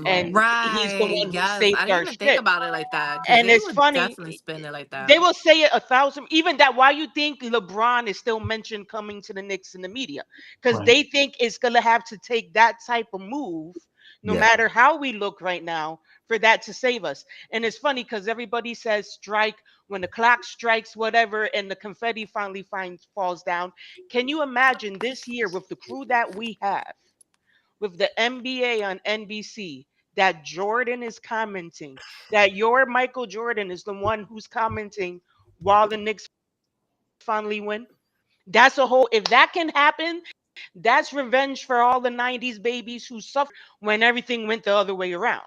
and he's the Right. one who Yes. saved I didn't our even think ship. about it like that because And they it's would funny, definitely spin it like they that. will say it 1,000. Even that, why you think LeBron is still mentioned coming to the Knicks in the media? Because Right. they think it's gonna have to take that type of move, no Yeah. matter how we look right now, for that to save us. And it's funny because everybody says strike when the clock strikes, whatever, and the confetti finally falls down. Can you imagine this year with the crew that we have, with the NBA on NBC, that Jordan is commenting, that your Michael Jordan is the one who's commenting while the Knicks finally win? That's a whole, if that can happen, that's revenge for all the 90s babies who suffered when everything went the other way around.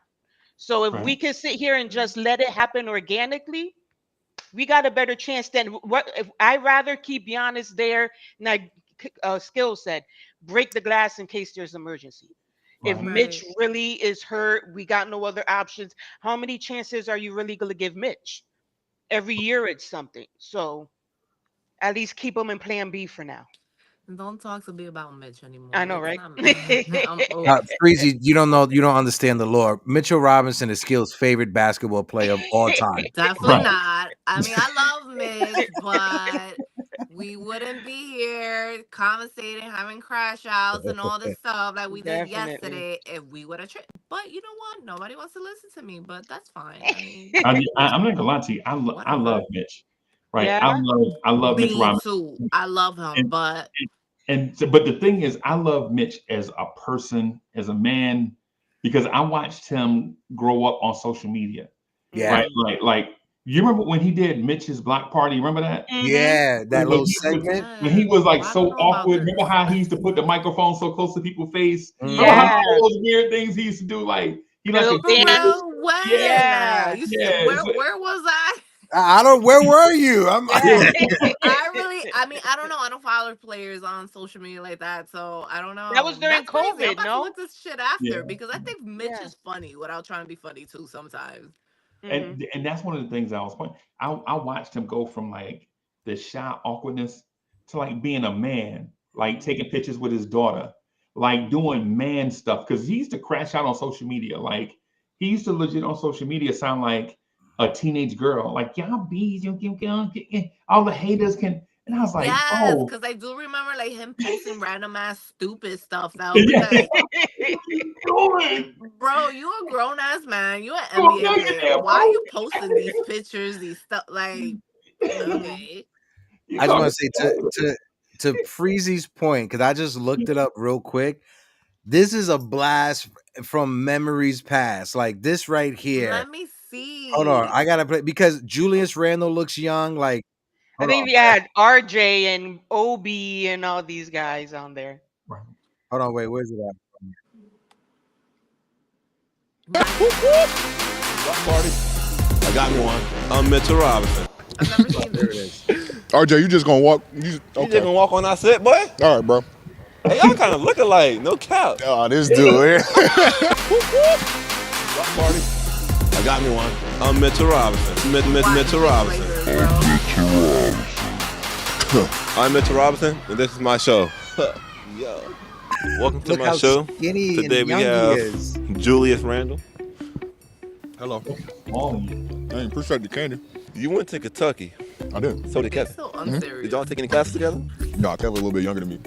So if we Right. can sit here and just let it happen organically, we got a better chance than what if I rather keep Giannis there. Now, skill set, break the glass in case there's emergency. If Right. Mitch Right. really is hurt, we got no other options. How many chances are you really going to give Mitch? Every year it's something. So at least keep him in Plan B for now. And don't talk to me about Mitch I anymore. know, It's right? not. I'm over it. Freezy, you don't know, you don't understand the lore. Mitchell Robinson is Skill's favorite basketball player of all time. Definitely Right. not. I mean, I love Mitch, but we wouldn't be here conversating, having crash outs, and all this stuff like we did Definitely. yesterday if we would have tripped. But you know what? Nobody wants to listen to me, but that's fine. I mean, I'm not gonna lie to you. I love whatever. Mitch. Right. Yeah. I love Mitch Me Robinson. too. I love him, And but but the thing is, I love Mitch as a person, as a man, because I watched him grow up on social media. Yeah. Right. Mm-hmm. Like you remember when he did Mitch's block party? Remember that? Mm-hmm. Yeah, that When little he was segment. when he yes. was like Well, I don't so know about awkward. this. Remember how he used to put the microphone so close to people's face? Remember how Mhm. Yeah. all those weird things he used to do? Like he The like a little For kid. dance. real? When? Yeah. You Yeah. where was I? I don't. Where were you? I'm. Yeah. I really, I mean, I don't know. I don't follow players on social media like that, so I don't That was know. during That's crazy. I'm COVID, about to no? look this shit after Yeah. because I think Mitch Yeah. is funny without trying to be funny too sometimes. Mm-hmm. And that's one of the things I was pointing. I watched him go from like the shy awkwardness to like being a man, like Mm-hmm. taking pictures with his daughter, like doing man stuff. Because he used to crash out on social media. Like he used to legit on social media sound like a teenage girl. Like y'all bees, all the haters can. And I was like, Yes, oh, because I do remember like him posting random ass stupid stuff that would be yeah, like, what are you doing? bro, you a grown ass man, you an You a NBA player. millionaire, Why are bro. you posting these pictures, these stuff? Like, Mm-hmm. okay, You I just call want me. to say to Freezy's point, because I just looked it up real quick. This is a blast from memories past. Like this right here. let me Hold on, see. I gotta play because Julius Randle looks young. Like, I hold think on, we had RJ and Obi and all these guys on there. Right. hold on, wait, where's it at? My Block party. I got me one. I'm Mitchell Robinson. I've never seen There this. it is. RJ, you just gonna walk? You just Okay. gonna walk on that set, boy? All right, bro. Hey, y'all kind of look alike. No cap. Oh, this dude here. Block party. I got me one. I'm Mitchell Robinson. Mitchell Watch Robinson. things like this, bro. I'm Mitchell Robinson, and this is my show. Yo. Welcome to Look my how show. skinny Today and we young have he is. Julius Randle. Hello. Oh, I appreciate the candy. You went to Kentucky. I did. So did They're Kevin. so Did unserious. y'all take any classes together? No, Kevin's a little bit younger than me.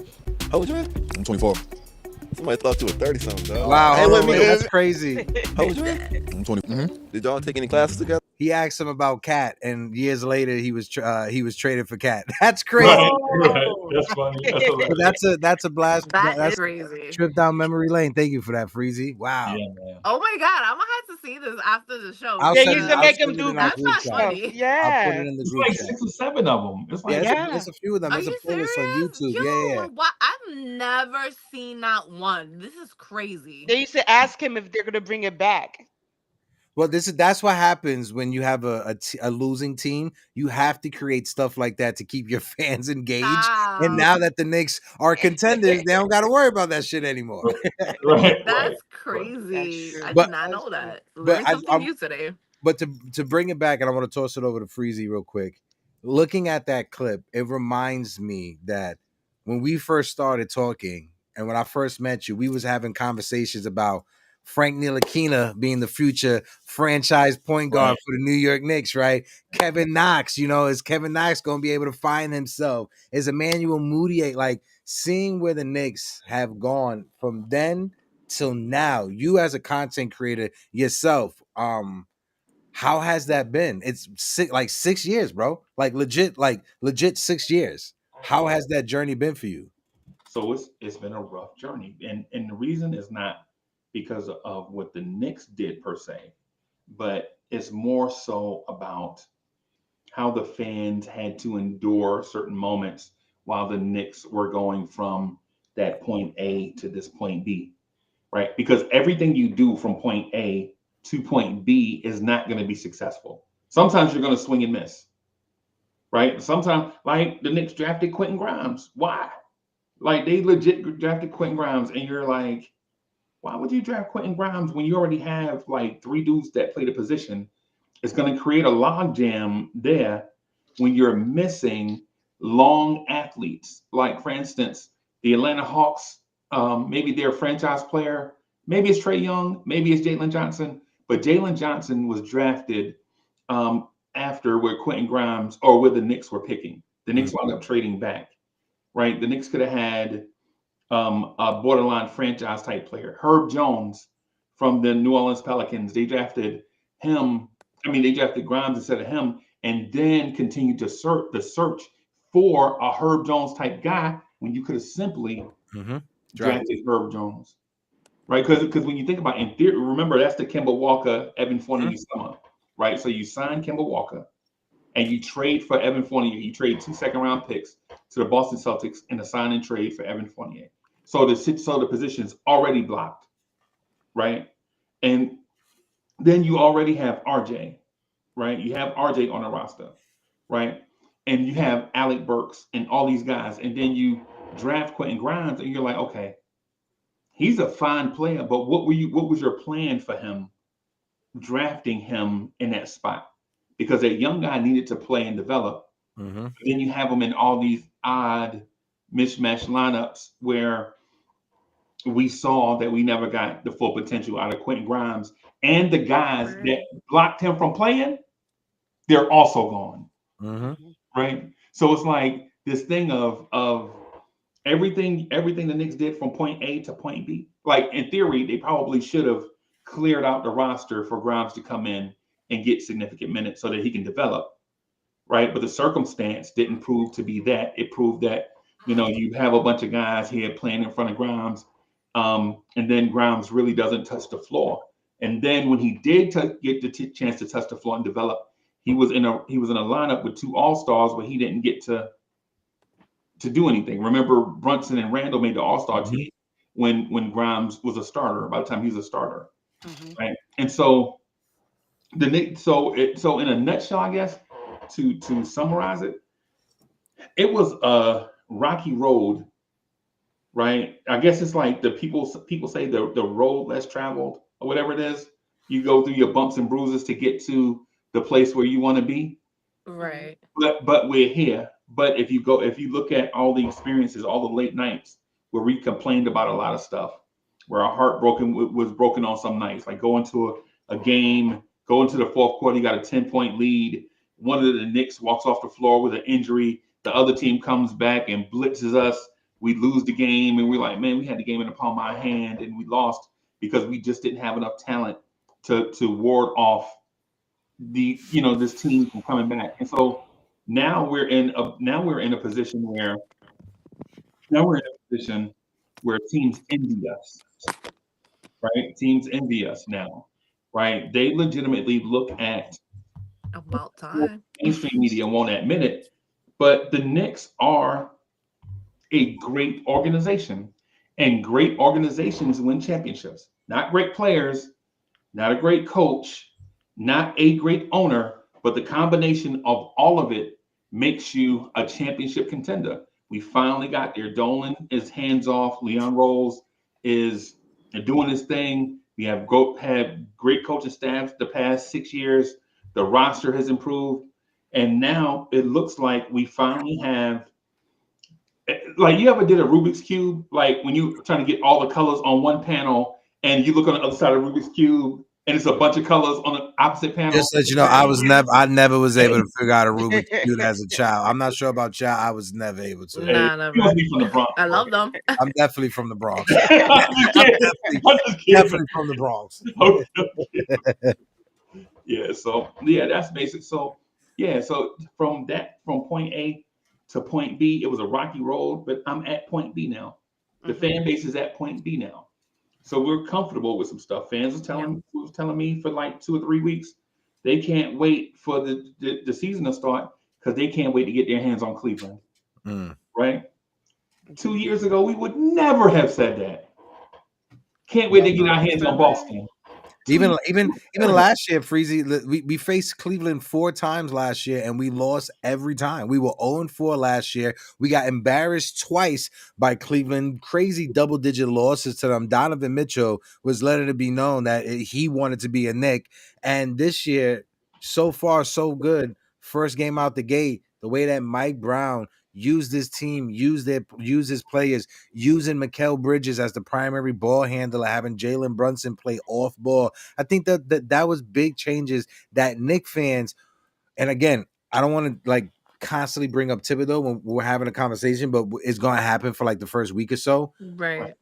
How old you, man? I'm 24. Somebody thought you were 30-something, dog. Wow, Hey, hold with on, me. wait, that's crazy. How old you, man? I'm 20. Did y'all take any classes together? He asked him about Cat, and years later he was traded for Cat. That's crazy. right, right. Oh. That's funny. That's But hilarious. that's a blast. That is That's crazy. a trip down memory lane. Thank you for that, Freezy. Wow. Yeah, man. Oh my god, I'm gonna have to see this after the show I'll They send used it. to I'll because make him send it do in our that's group goofy not chat. stuff. funny. I'll put it Yeah. in the It's group like chat. 6 or 7 of them. It's Yeah, like it's, Yeah. it's a few of them. Are It's a you playlist on serious? YouTube. Yo, Yeah. I've never seen not one. This is crazy. They used to ask him if they're gonna bring it back. Well, that's what happens when you have a losing team. You have to create stuff like that to keep your fans engaged. And Stop. now that the Knicks are contenders, they don't got to worry about that shit anymore. Right. That's That's crazy. true. I But did not That's know true. that. but Learned something new today. but to bring it back, and I want to toss it over to Freezy real quick. Looking at that clip, it reminds me that when we first started talking, and when I first met you, we was having conversations about Frank Ntilikina being the future franchise point guard Right. for the New York Knicks, right? Kevin Knox, is Kevin Knox going to be able to find himself? Is Emmanuel Mudiay, like, seeing where the Knicks have gone from then till now? You as a content creator yourself, how has that been? It's 6 years, bro. Like legit 6 years. How has that journey been for you? So it's been a rough journey, and the reason is not because of what the Knicks did per se, but it's more so about how the fans had to endure certain moments while the Knicks were going from that point A to this point B, right? Because everything you do from point A to point B is not going to be successful. Sometimes you're going to swing and miss, right? Sometimes, like the Knicks drafted Quentin Grimes. Why? Like they legit drafted Quentin Grimes, and you're like, why would you draft Quentin Grimes when you already have like three dudes that play the position? It's going to create a logjam there when you're missing long athletes. Like, for instance, the Atlanta Hawks, maybe their franchise player, maybe it's Trae Young, maybe it's Jalen Johnson, but Jalen Johnson was drafted after where Quentin Grimes or where the Knicks were picking. The Knicks wound up trading back, right? The Knicks could have had a borderline franchise type player. Herb Jones from the New Orleans Pelicans, they drafted him. I mean, they drafted Grimes instead of him, and then continued to search for a Herb Jones type guy when you could have simply drafted Herb Jones, right? Because when you think about it, in theory, remember that's the Kemba Walker, Evan Fournier summer, right? So you sign Kemba Walker, and you trade for Evan Fournier. You trade 2 second-round picks to the Boston Celtics in a sign and trade for Evan Fournier. So the position's already blocked, right? And then you already have RJ, right? You have RJ on the roster, right? And you have Alec Burks and all these guys. And then you draft Quentin Grimes, and you're like, okay, he's a fine player, but what was your plan for him drafting him in that spot? Because that young guy needed to play and develop. But then you have him in all these odd mismatch lineups where we saw that we never got the full potential out of Quentin Grimes, and the guys that blocked him from playing, they're also gone, right? So it's like this thing of everything the Knicks did from point A to point B. Like in theory, they probably should have cleared out the roster for Grimes to come in and get significant minutes so that he can develop, right? But the circumstance didn't prove to be that. It proved that you have a bunch of guys here playing in front of Grimes. And then Grimes really doesn't touch the floor. And then when he did get the chance to touch the floor and develop, he was in a lineup with two All-Stars where he didn't get to do anything. Remember, Brunson and Randall made the All-Star team when Grimes was a starter. By the time he was a starter, right? And so so in a nutshell, I guess to summarize it, it was a rocky road. Right. I guess it's like the people say the road less traveled or whatever it is. You go through your bumps and bruises to get to the place where you want to be. Right. But we're here. But if you look at all the experiences, all the late nights where we complained about a lot of stuff, where our heart was broken on some nights, like going to a game, going to the fourth quarter, you got a 10-point lead. One of the Knicks walks off the floor with an injury. The other team comes back and blitzes us. We lose the game, and we're like, man, we had the game in the palm of our hand, and we lost because we just didn't have enough talent to ward off this team from coming back. And so now we're in a position where teams envy us, right? Teams envy us now, right? They legitimately look at About time. mainstream media won't admit it, but the Knicks are a great organization, and great organizations win championships. Not great players, not a great coach, not a great owner, but the combination of all of it makes you a championship contender. We finally got there. Dolan is hands off. Leon Rose is doing his thing. We have had great coaching staffs the past 6 years. The roster has improved. And now it looks like we finally have, like, you ever did a Rubik's Cube? Like when you trying to get all the colors on one panel and you look on the other side of Rubik's Cube and it's a bunch of colors on the opposite panel. Just let you know, I never was able to figure out a Rubik's Cube as a child. I'm not sure about y'all. I was never able to. Hey, Nah, you never. must be from the Bronx. I Bro. love them. I'm definitely from the Bronx. I'm just kidding. Definitely from the Bronx. Okay. Yeah, so yeah, that's basic. So yeah, so from point A to point B, it was a rocky road, but I'm at point B now. The fan base is at point B now. So we're comfortable with some stuff. Fans are telling me for like 2 or 3 weeks, they can't wait for the season to start because they can't wait to get their hands on Cleveland. Right? 2 years ago, we would never have said that. Can't wait to get our hands on Boston. Even last year, Freezy, we faced Cleveland 4 times last year, and we lost every time. We were 0-4 last year. We got embarrassed twice by Cleveland. Crazy double-digit losses to them. Donovan Mitchell was letting it be known that he wanted to be a Knick. And this year, so far, so good. First game out the gate, the way that Mike Brown used his team, used his players, using Mikal Bridges as the primary ball handler, having Jalen Brunson play off ball. I think that was big changes that Knick fans, and again, I don't want to like constantly bring up Thibodeau when we're having a conversation, but it's going to happen for like the first week or so. Right.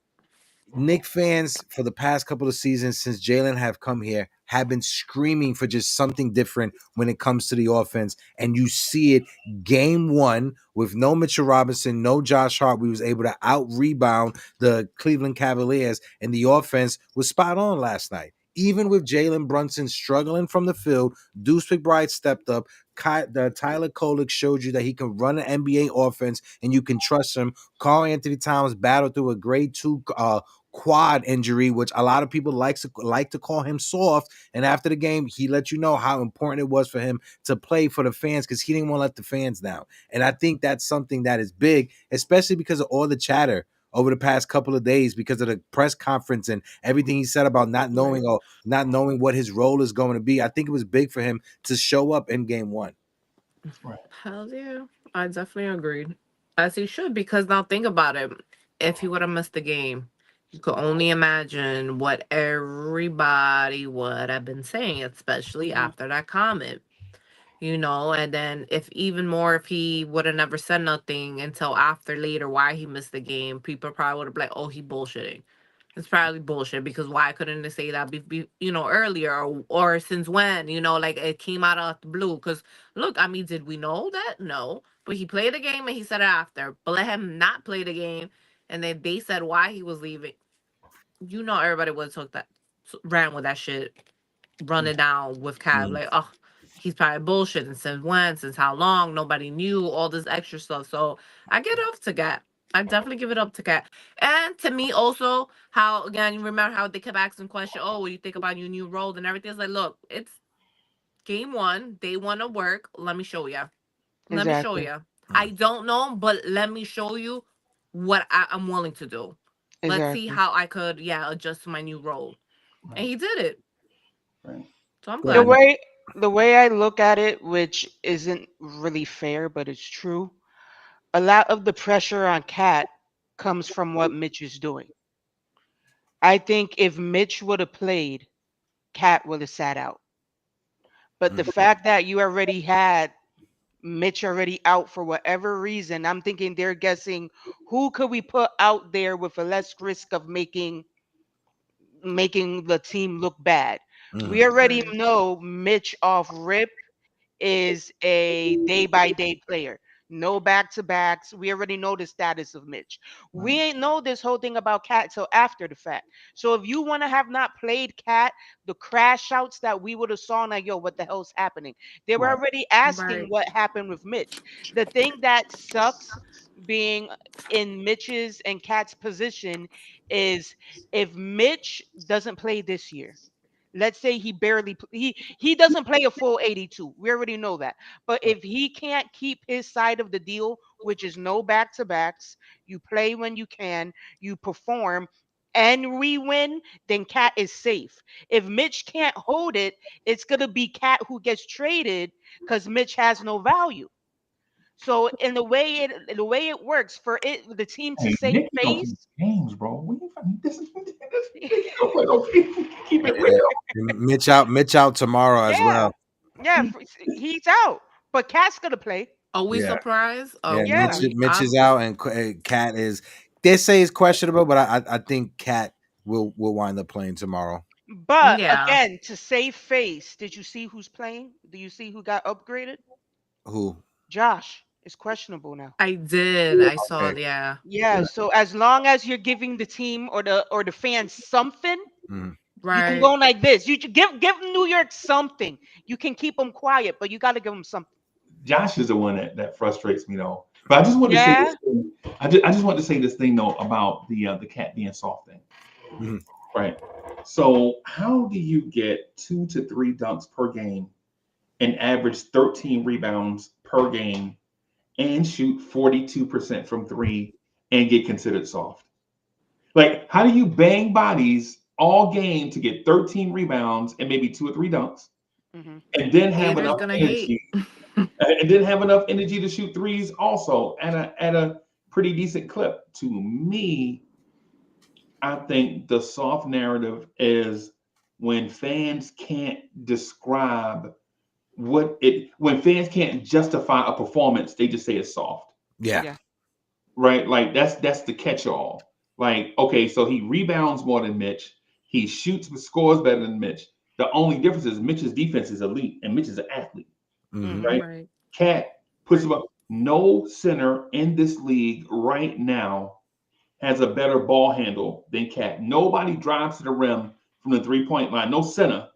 Knick fans for the past couple of seasons since Jalen have come here have been screaming for just something different when it comes to the offense. And you see it game 1 with no Mitchell Robinson, no Josh Hart. We was able to out-rebound the Cleveland Cavaliers, and the offense was spot on last night. Even with Jalen Brunson struggling from the field, Deuce McBride stepped up. Tyler Kolek showed you that he can run an NBA offense and you can trust him. Karl Anthony Towns battled through a grade 2 quad injury, which a lot of people like to call him soft. And after the game, he let you know how important it was for him to play for the fans because he didn't want to let the fans down. And I think that's something that is big, especially because of all the chatter over the past couple of days because of the press conference and everything he said about not knowing what his role is going to be. I think it was big for him to show up in game 1. Right. Hell yeah. I definitely agreed. As he should, because now think about it. If he would have missed the game, you could only imagine what everybody would have been saying, especially after that comment. And then if he would have never said nothing until after later why he missed the game, people probably would have been like, oh, he bullshitting. It's probably bullshit because why couldn't they say that earlier or since when, like it came out of the blue. Because look, I mean, did we know that? No. But he played the game and he said it after. But let him not play the game and then they said why he was leaving. Everybody would have took that, ran with that shit, run it down with Cav. Like, oh, he's probably bullshitting since when, since how long, nobody knew, all this extra stuff. So I get off to Cat. I definitely give it up to Cat. And to me also, how, again, you remember how they kept asking questions, oh, what do you think about your new role and everything? It's like, look, it's game 1. They want to work. Let me show you. Let me show Exactly. you. I don't know, but let me show you what I'm willing to do. Let's see Exactly. how I could, adjust to my new role. And he did it. Right. So I'm The glad. way I look at it, which isn't really fair, but it's true, a lot of the pressure on Cat comes from what Mitch is doing. I think if Mitch would have played, Cat would have sat out. But the fact that you already had Mitch already out for whatever reason, I'm thinking they're guessing who could we put out there with a less risk of making the team look bad. We already Right. know Mitch off rip is a day by day player. no back-to-backs. We already know the status of Mitch. Right. We ain't know this whole thing about Cat till after the fact. So if you want to have not played Cat, the crash outs that we would have saw, like, yo, what the hell's happening? They were Right. already asking Right. what happened with Mitch. The thing that sucks being in Mitch's and Cat's position is if Mitch doesn't play this year, let's say he barely he doesn't play a full 82. We already know that. But if he can't keep his side of the deal, which is no back-to-backs, you play when you can, you perform and we win, then Cat is safe. If Mitch can't hold it, it's going to be Cat who gets traded cuz Mitch has no value. So in the way it works for the team to Hey, save Nick don't play face. games, bro. We ain't fucking- this Nick don't play no games. Keep it Yeah. real. Mitch out tomorrow as Yeah. well. Yeah, he's out. But Cat's going to play. Are we Yeah. surprised? Are Yeah, Mitch Yeah. we? Mitch is out and Cat is. They say it's questionable, but I think Cat will wind up playing tomorrow. But Yeah, again, to save face, did you see who's playing? Do you see who got upgraded? Who? Josh is questionable now. I did. I saw Okay. it. Yeah. Yeah, so as long as you're giving the team or the fans something, Mhm. you can Right. go like this. You should give New York something. You can keep them quiet, but you got to give them something. Josh is the one that frustrates me though. But I just want to say Yeah. this thing. I just want to say this thing though about the Cat being soft thing. Mhm. Right. So how do you get 2 to 3 dunks per game and average 13 rebounds per game and shoot 42% from three and get considered soft? Like, how do you bang bodies all game to get 13 rebounds and maybe 2 or 3 dunks Hmm. and then have Haters enough gonna hate. energy and then have enough energy to shoot threes also at a pretty decent clip? To me, I think the soft narrative is when fans can't describe when fans can't justify a performance, they just say it's soft, Yeah. Yeah. right? Like that's the catch-all. Like, okay, so he rebounds more than Mitch, he shoots but scores better than Mitch. The only difference is Mitch's defense is elite and Mitch is an athlete, Hmm. Hmm. right? Right. Cat puts him up. No center in this league right now has a better ball handle than Cat. Nobody drives to the rim from the 3 point line. No center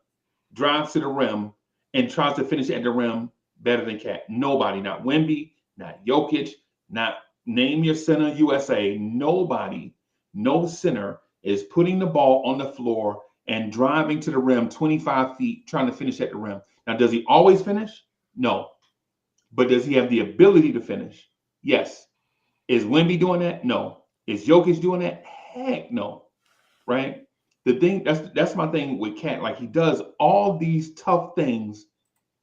drives to the rim and tries to finish at the rim better than Cat. Nobody, not Wemby, not Jokic, not name your center USA. Nobody, no center is putting the ball on the floor and driving to the rim 25 feet trying to finish at the rim. Now, does he always finish? No. But does he have the ability to finish? Yes. Is Wemby doing that? No. Is Jokic doing that? Heck no. Right? The thing that's my thing with Cat. Like he does all these tough things,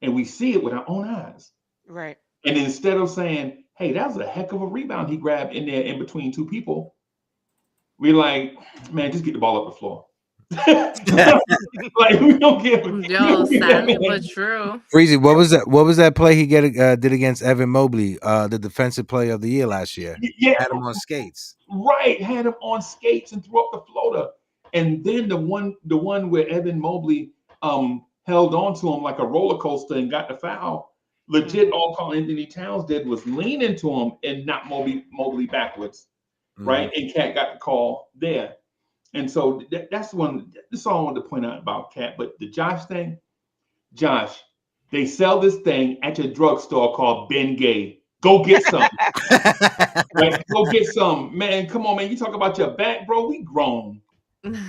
and we see it with our own eyes. Right. And instead of saying, "Hey, that was a heck of a rebound he grabbed in there in between two people," we're like, "Man, just get the ball up the floor." Like we Yo, don't give that sadly but man. true. Freezy, what was that play he did against Evan Mobley, the defensive player of the year last year? Yeah, Had him on skates. right, had him on skates and threw up the floater. And then the one where Evan Mobley held on to him like a roller coaster and got the foul. Legit, Hmm. all Carl Anthony Towns did was lean into him and knock Mobley backwards, Mhm. right? And Cat got the call there. And so that's one. That's all I wanted to point out about Cat. But the Josh thing, Josh, they sell this thing at your drugstore called Ben Gay. Go get some. Right? Go get some. Man, come on, man. You talk about your back, bro. We grown.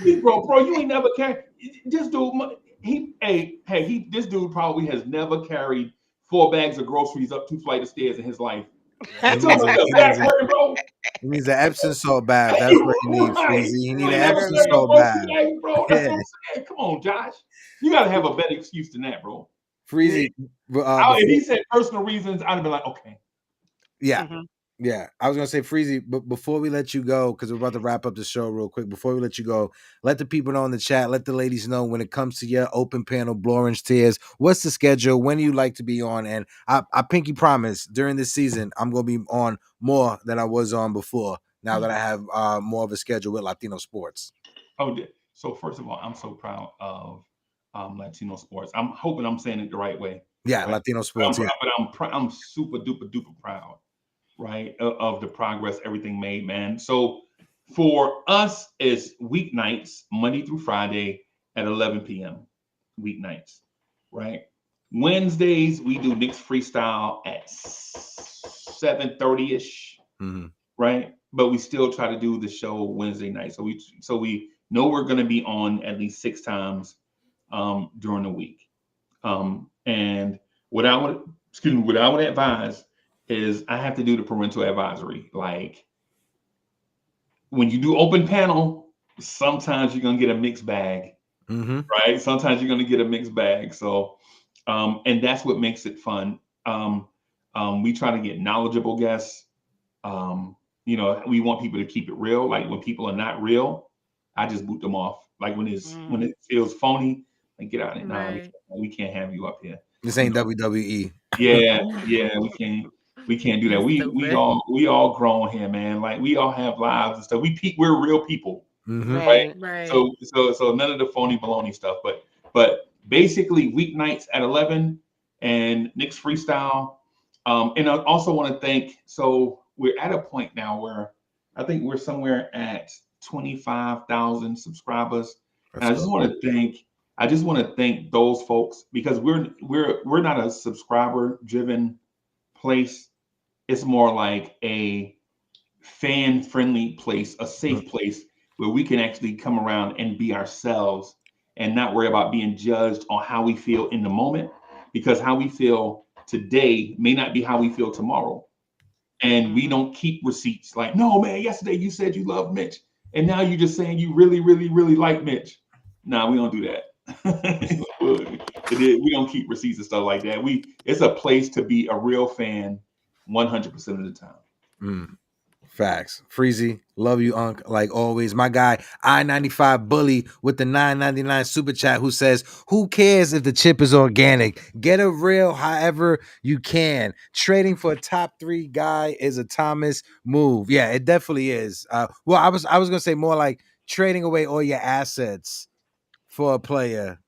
We grown, bro. You ain't never carried this dude. This dude probably has never carried 4 bags of groceries up 2 flight of stairs in his life. Yeah, You talking about your back hurting, bro? he needs an Epsom salt bath. That's what he needs, Right. Freezy. He You need an ain't never Epsom Literally. carried no salt grocery bath. bags, bro. That's Yeah, what I'm saying. Come on, Josh. You gotta have a better excuse than that, bro. Freezy. If Before, he said personal reasons, I'd have been like, okay. yeah, Hmm. yeah. I was gonna say Freezy, but before we let you go, because we're about to wrap up the show real quick. Before we let you go, let the people know in the chat. Let the ladies know when it comes to your open panel, Blue Orange Tears. What's the schedule? When do you like to be on? And I pinky promise during this season, I'm gonna be on more than I was on before. Now that I have more of a schedule with Latino sports. Oh, so first of all, I'm so proud of Latino sports. I'm hoping I'm saying it the right way, Yeah, right? Latino But I'm, sports. Yeah. but I'm super duper duper proud right, of the progress, everything made, man. So for us, it's weeknights, Monday through Friday at 11 p.m. weeknights, right? Wednesdays we do Knicks freestyle at 7:30 ish, Mhm. right? But we still try to do the show Wednesday night, so we know we're going to be on at least 6 times during the week. And what I would, excuse me, what I would advise is I have to do the parental advisory. Like when you do open panel, sometimes you're gonna get a mixed bag, Mhm. right? Sometimes you're gonna get a mixed bag. So, and that's what makes it fun. We try to get knowledgeable guests. Um, we want people to keep it real. Like when people are not real, I just boot them off. Like when Mm. it feels phony, like get out of it. Nah, Right. we can't have you up here. This You ain't know, WWE. yeah, yeah, we can't do that. That's We stupid. all grown here, man. Like we all have lives and stuff. We're real people, Mhm. right? Right. Right. So none of the phony baloney stuff. But basically weeknights at 11 and Nick's freestyle. And I also want to thank. So we're at a point now where I think we're somewhere at 25,000 subscribers, and Let's I just go. want to thank. I just want to thank those folks because we're not a subscriber driven place. It's more like a fan friendly place, a Mhm. safe place where we can actually come around and be ourselves and not worry about being judged on how we feel in the moment because how we feel today may not be how we feel tomorrow. And we Hmm. don't keep receipts like, no, man, yesterday you said you love Mitch. And now you're just saying you really, really, really like Mitch. Nah, we don't do that. We don't keep receipts and stuff like that. It's a place to be a real fan 100% of the time. Mm. Facts. Freezy, love you, Unc. Like always. My guy, I-95 Bully with the 9.99 super chat who says, who cares if the chip is organic? Get a real however you can. Trading for a top 3 guy is a Thomas move. Yeah, it definitely is. Well, I was gonna say more like trading away all your assets for a player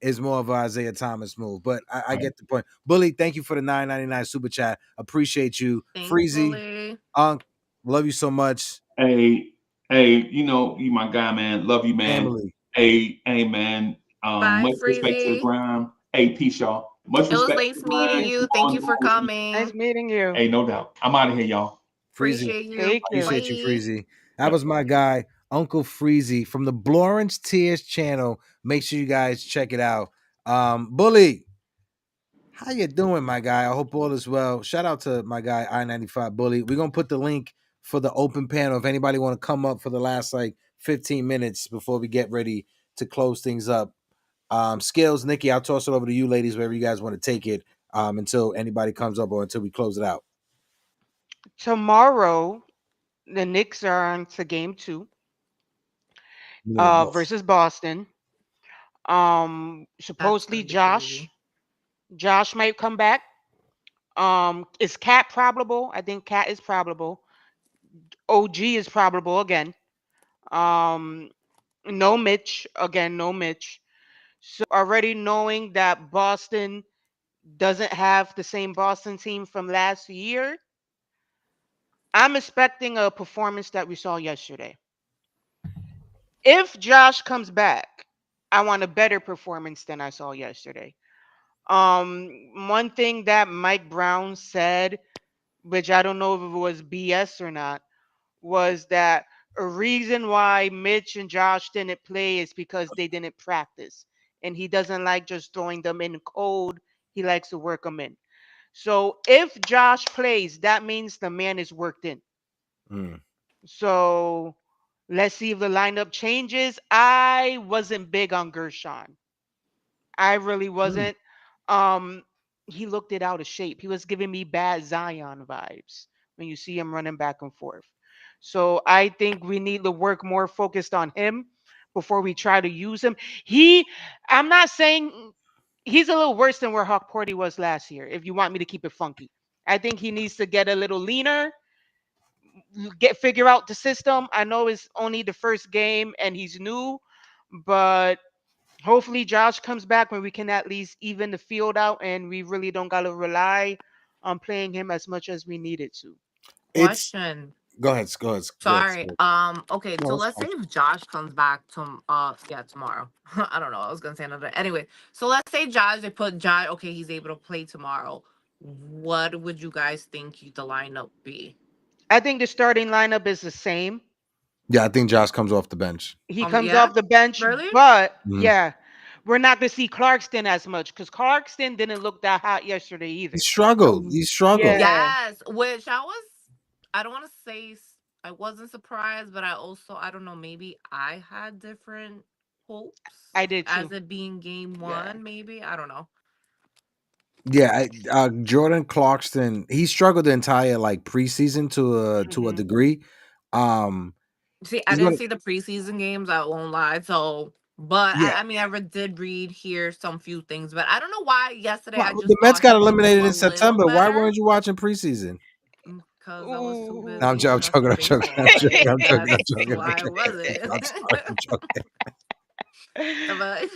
is more of an Isaiah Thomas move. But I Right. get the point. Bully, thank you for the 9.99 super chat. Appreciate you. Thanks, Freezy, Bully. Unc, love you so much. Hey, you my guy, man. Love you, man. Family. Hey, man. Bye, Much respect to the Freezy. grind. Hey, peace, y'all. Much It was respect to the nice meeting grind. you. Keep Thank on you doing for what you. Nice coming. meeting you. Hey, no doubt. I'm out of here, y'all. Freezy. Appreciate you. Take care. Appreciate you, Bye. Freezy. That Yep. was my guy, Uncle Freezy from the Blorence Tears channel. Make sure you guys check it out. Bully, how you doing, my guy? I hope all is well. Shout out to my guy, I-95 Bully. We're going to put the link for the open panel if anybody want to come up for the last like 15 minutes before we get ready to close things up. Skills, Nikki, I'll toss it over to you ladies, wherever you guys want to take it until anybody comes up or until we close it out. Tomorrow, the Knicks are on to game 2 Yes. versus Boston. That's Supposedly gonna be crazy. Josh might come back. Is Cat probable? I think Cat is probable. OG is probable again. Um, no Mitch again. No Mitch. So already knowing that Boston doesn't have the same Boston team from last year, I'm expecting a performance that we saw yesterday. If Josh comes back, I want a better performance than I saw yesterday. One thing that Mike Brown said, which I don't know if it was BS or not, was that a reason why Mitch and Josh didn't play is because they didn't practice. And he doesn't like just throwing them in cold. He likes to work them in. So if Josh plays, that means the man is worked in. Mm. So let's see if the lineup changes. I wasn't big on Gershon. I really Mm. wasn't. He looked it out of shape. He was giving me bad Zion vibes when you see him running back and forth. So I think we need to work more focused on him before we try to use him. I'm not saying he's a little worse than where Hawk Porty was last year, if you want me to keep it funky. I think he needs to get a little leaner, figure out the system. I know it's only the first game and he's new, but hopefully Josh comes back when we can at least even the field out and we really don't gotta rely on playing him as much as we needed to. It's Question. go ahead. Go ahead. Go ahead. Sorry. Okay, No, so that's let's say fine. if Josh comes back tomorrow. I don't know. I was gonna say another. Anyway, so let's say Josh, they put Josh. Okay, he's able to play tomorrow. What would you guys think the lineup be? I think the starting lineup is the same. Yeah, I think Josh comes off the bench. He comes Yeah, off the bench, really? but Mhm. yeah, we're not to see Clarkston as much because Clarkston didn't look that hot yesterday He either. struggled. He struggled. Yeah, Yes, which I was. I don't want to say I wasn't surprised, but I don't know. Maybe I had different hopes I did as too. it being game Yeah. one. Maybe I don't know. Yeah, Jordan Clarkson, he struggled the entire like preseason to a Hmm. degree. Um, See, I he's didn't gonna see the preseason games. I won't lie. So, but yeah. I mean, did read here some few things, but I don't know why yesterday Well, I the just Mets thought got he would do eliminated a in little September. Why better weren't you watching preseason? because I was too No, busy I'm joking. stressing I'm joking. baseball. I'm joking. I'm joking. That's I'm joking. why I wasn't. I'm sorry. I'm joking. but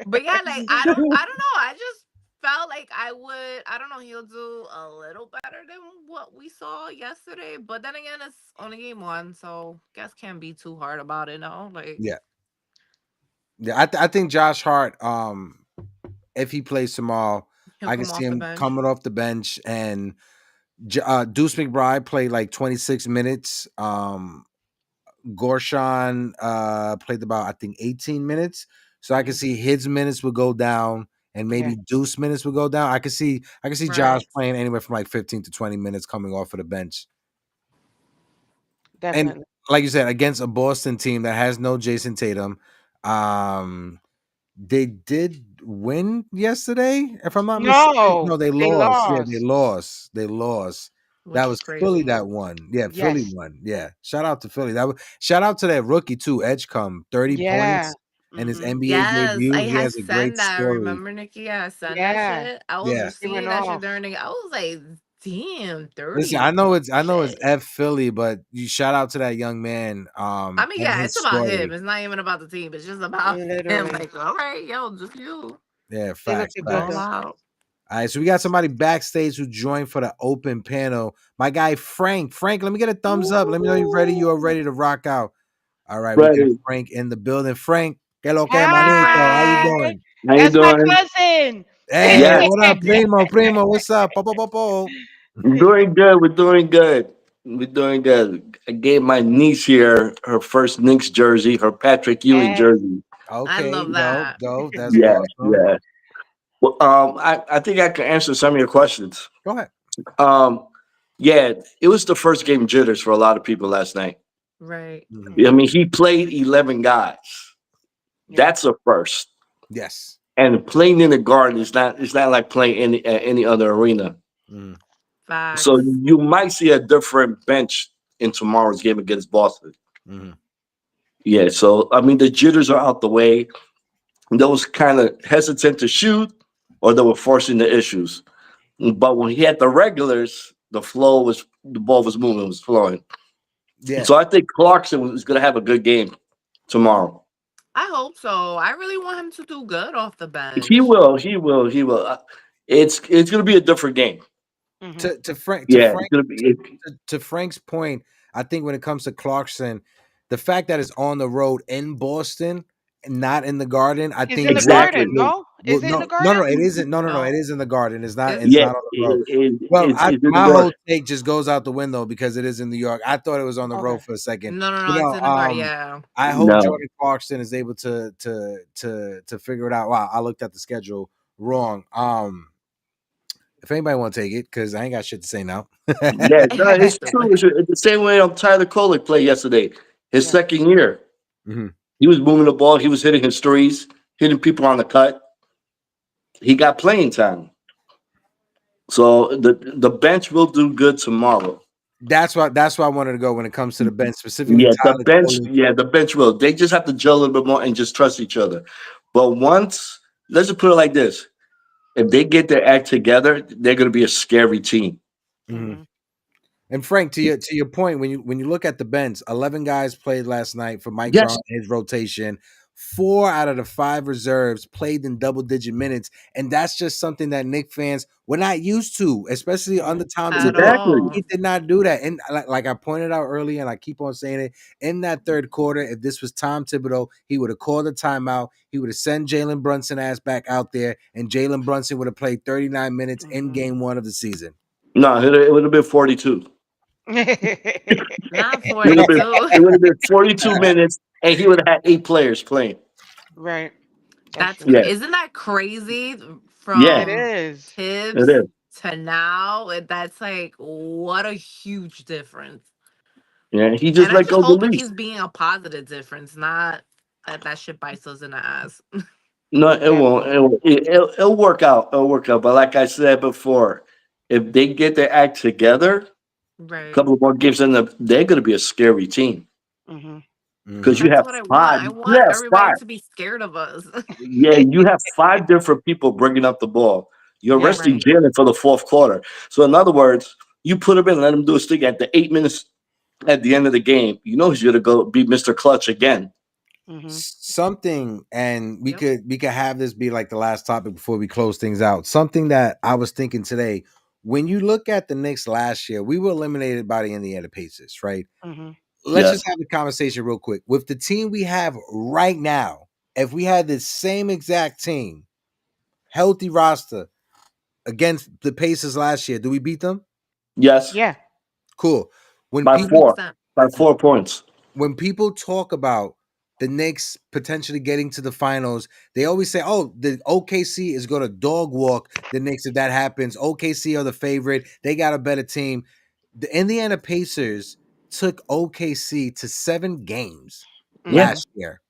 But yeah, like I don't know. I just felt like I don't know, he'll do a little better than what we saw yesterday. But then again, it's only game one, so guess can't be too hard about it, no? Like Yeah, yeah. I think Josh Hart, if he plays tomorrow, he'll I can come see off the him bench. coming off the bench and Deuce McBride played like 26 minutes. Gorshan played about I think 18 minutes. So I can see his minutes would go down and Yeah, maybe Deuce minutes would go down. I can see Josh Right. playing anywhere from like 15 to 20 minutes coming off of the bench. And definitely. like you said, against a Boston team that has no Jason Tatum, they did win yesterday, if I'm not mistaken. No, No, they they lost. Yeah, they lost. lost. They lost. That Which is was Philly crazy. that won. Yeah, Philly Yes. won. Yeah. Shout out to Philly. Shout out to that rookie too, Edgecombe. 30 Yeah. points in his Hmm. NBA Yes, debut. I He had has a great sent that. story. Remember, Nikki? I sent that Yeah. shit. I Yeah. was He went seeing that shit off. during I was like, damn, Listen, 30. I know it's Shit. F Philly, but you shout out to that young man I mean, and yeah, his it's about him. story. It's not even about the team. It's just about him. Literally. Like, all right, yo, just you. Yeah, He facts, looked good Ball though. facts. out. All right, so we got somebody backstage who joined for the open panel. My guy Frank. Frank, let me get a thumbs up. Let me know you're ready. You are Ooh. ready to rock out. All right, we got Ready. Frank in the building. Frank, que lo que, Hey, manito? How you Hi. Frank. doing? How you That's my doing? cousin. Hey, Yes, what up, primo? Primo, what's up? Po. we're doing good. We're doing good. We're doing good. I gave my niece here her first Knicks jersey, her Patrick Ewing Yes. jersey. I Okay, love dope, that. dope. That's Yeah, awesome. yeah. Well, I think I can answer some of your questions. Go ahead. Um, yeah, it was the first game jitters for a lot of people last night. Right. Mhm. I mean, he played 11 guys. Yeah. That's a first. Yes. And playing in the Garden is not. It's not like playing any other arena. Mhm. So Facts. you might see a different bench in tomorrow's game against Boston. Mhm. Yeah, so I mean the jitters are out the way. Those kind of hesitant to shoot, or they were forcing the issues. But when he had the regulars, the ball was moving, was flowing. Yeah. So I think Clarkson is going to have a good game tomorrow. I hope so. I really want him to do good off the He bench. will. He will. He will. It's going to be a different game. Hmm. To Frank to Yeah, it's Frank going to be. to Frank's point, I think when it comes to Clarkson, the fact that it's on the road in Boston and not in the Garden, I It's think in the Exactly. garden, no? Is it in the no, garden? it isn't. No, it No. is in the Garden. It's not. It's It's Yeah, not on the road. Well, it's in the my garden. whole take just goes out the window because it is in New York. I thought it was on the Okay. road for a second. no, You it's know, in the guard, yeah. I hope No. Jordan Clarkson is able to figure it out. Wow, I looked at the schedule wrong. If anybody want to take it, because I ain't got shit to say now. Yeah, no, it's true. It's the same way Tyler Kolek played yesterday. His Yeah. second year, Mhm. he was moving the ball. He was hitting his threes, hitting people on the cut. He got playing time. So the bench will do good tomorrow. That's why I wanted to go when it comes to the bench, specifically Yeah, the Tyler bench. Coley. Yeah, the bench will. They just have to gel a little bit more and just trust each other. But once, let's just put it like this: if they get their act together, they're going to be a scary team. Mhm. Hmm. And Frank, to your point, when you look at the bench, 11 guys played last night for Mike Brown Yes. and his rotation. 4 out of the 5 reserves played in double-digit minutes, and that's just something that Knicks fans were not used to, especially under Tom At Thibodeau. all. He did not do that, and like I pointed out earlier, and I keep on saying it, in that third quarter, if this was Tom Thibodeau, he would have called a timeout. He would have sent Jalen Brunson ass back out there, and Jalen Brunson would have played 39 minutes in game 1 of the season. No, it would have been 42. Not It 42. would have been 42 minutes, and he would have had 8 players playing. Right. That's true. Yeah. isn't that crazy? It From is. Tibbs It is. to now, that's like what a huge difference. Yeah, he And just I let just go the hope least. he's being a positive difference, not that shit bites us in the ass. No, it won't. It'll work out. It'll work out. But like I said before, if they get their act together, a Right. couple more games in, they're going to be a scary team Mm-hmm. because you That's have what I want. 5. I You want have everybody 5. to be scared of us. Yeah, you have 5 different people bringing up the ball. You're Yep. resting Right. Jalen for the fourth quarter. So in other words, you put him in, let him do his thing at the 8 minutes at the end of the game. You know he's going to go be Mr. Clutch again. Mm-hmm. Something, and we Yep. could have this be like the last topic before we close things out. Something that I was thinking today, when you look at the Knicks last year, we were eliminated by the Indiana Pacers, right? Mm-hmm. Let's Yes. just have the conversation real quick. With the team we have right now, if we had the same exact team, healthy roster against the Pacers last year, do we beat them? Yes. Yeah. Cool. When By people 4. 100%. By 4 points. when people talk about the Knicks potentially getting to the finals, they always say, "Oh, the OKC is going to dog walk the Knicks if that happens. OKC are the favorite. They got a better team." The Indiana Pacers took OKC to 7 games Yeah. last year.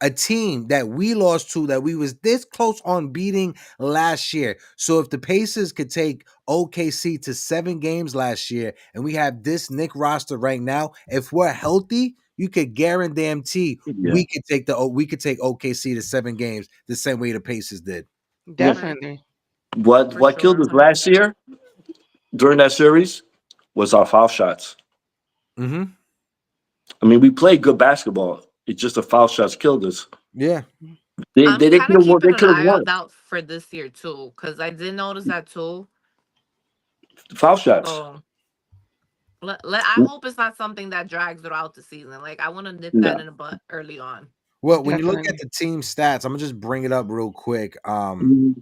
A team that we lost to, that we was this close on beating last year. So if the Pacers could take OKC to 7 games last year, and we have this Knick roster right now, if we're healthy, you could guarantee Yeah. we could take OKC to 7 games the same way the Pacers did. Definitely. What For killed sure. us last 100%. year during that series was our foul shots. Mm-hmm. I mean, we played good basketball. It's just the foul shots killed us. Yeah. They I'm could kind of have won. They keeping an could have eye won. out for this year too, because I did notice that too. Foul shots. So I hope it's not something that drags throughout the season. Like I want to nip that No. in the butt early on. Well, when you look at Definitely. the team stats, I'm gonna just bring it up real quick. Mhm.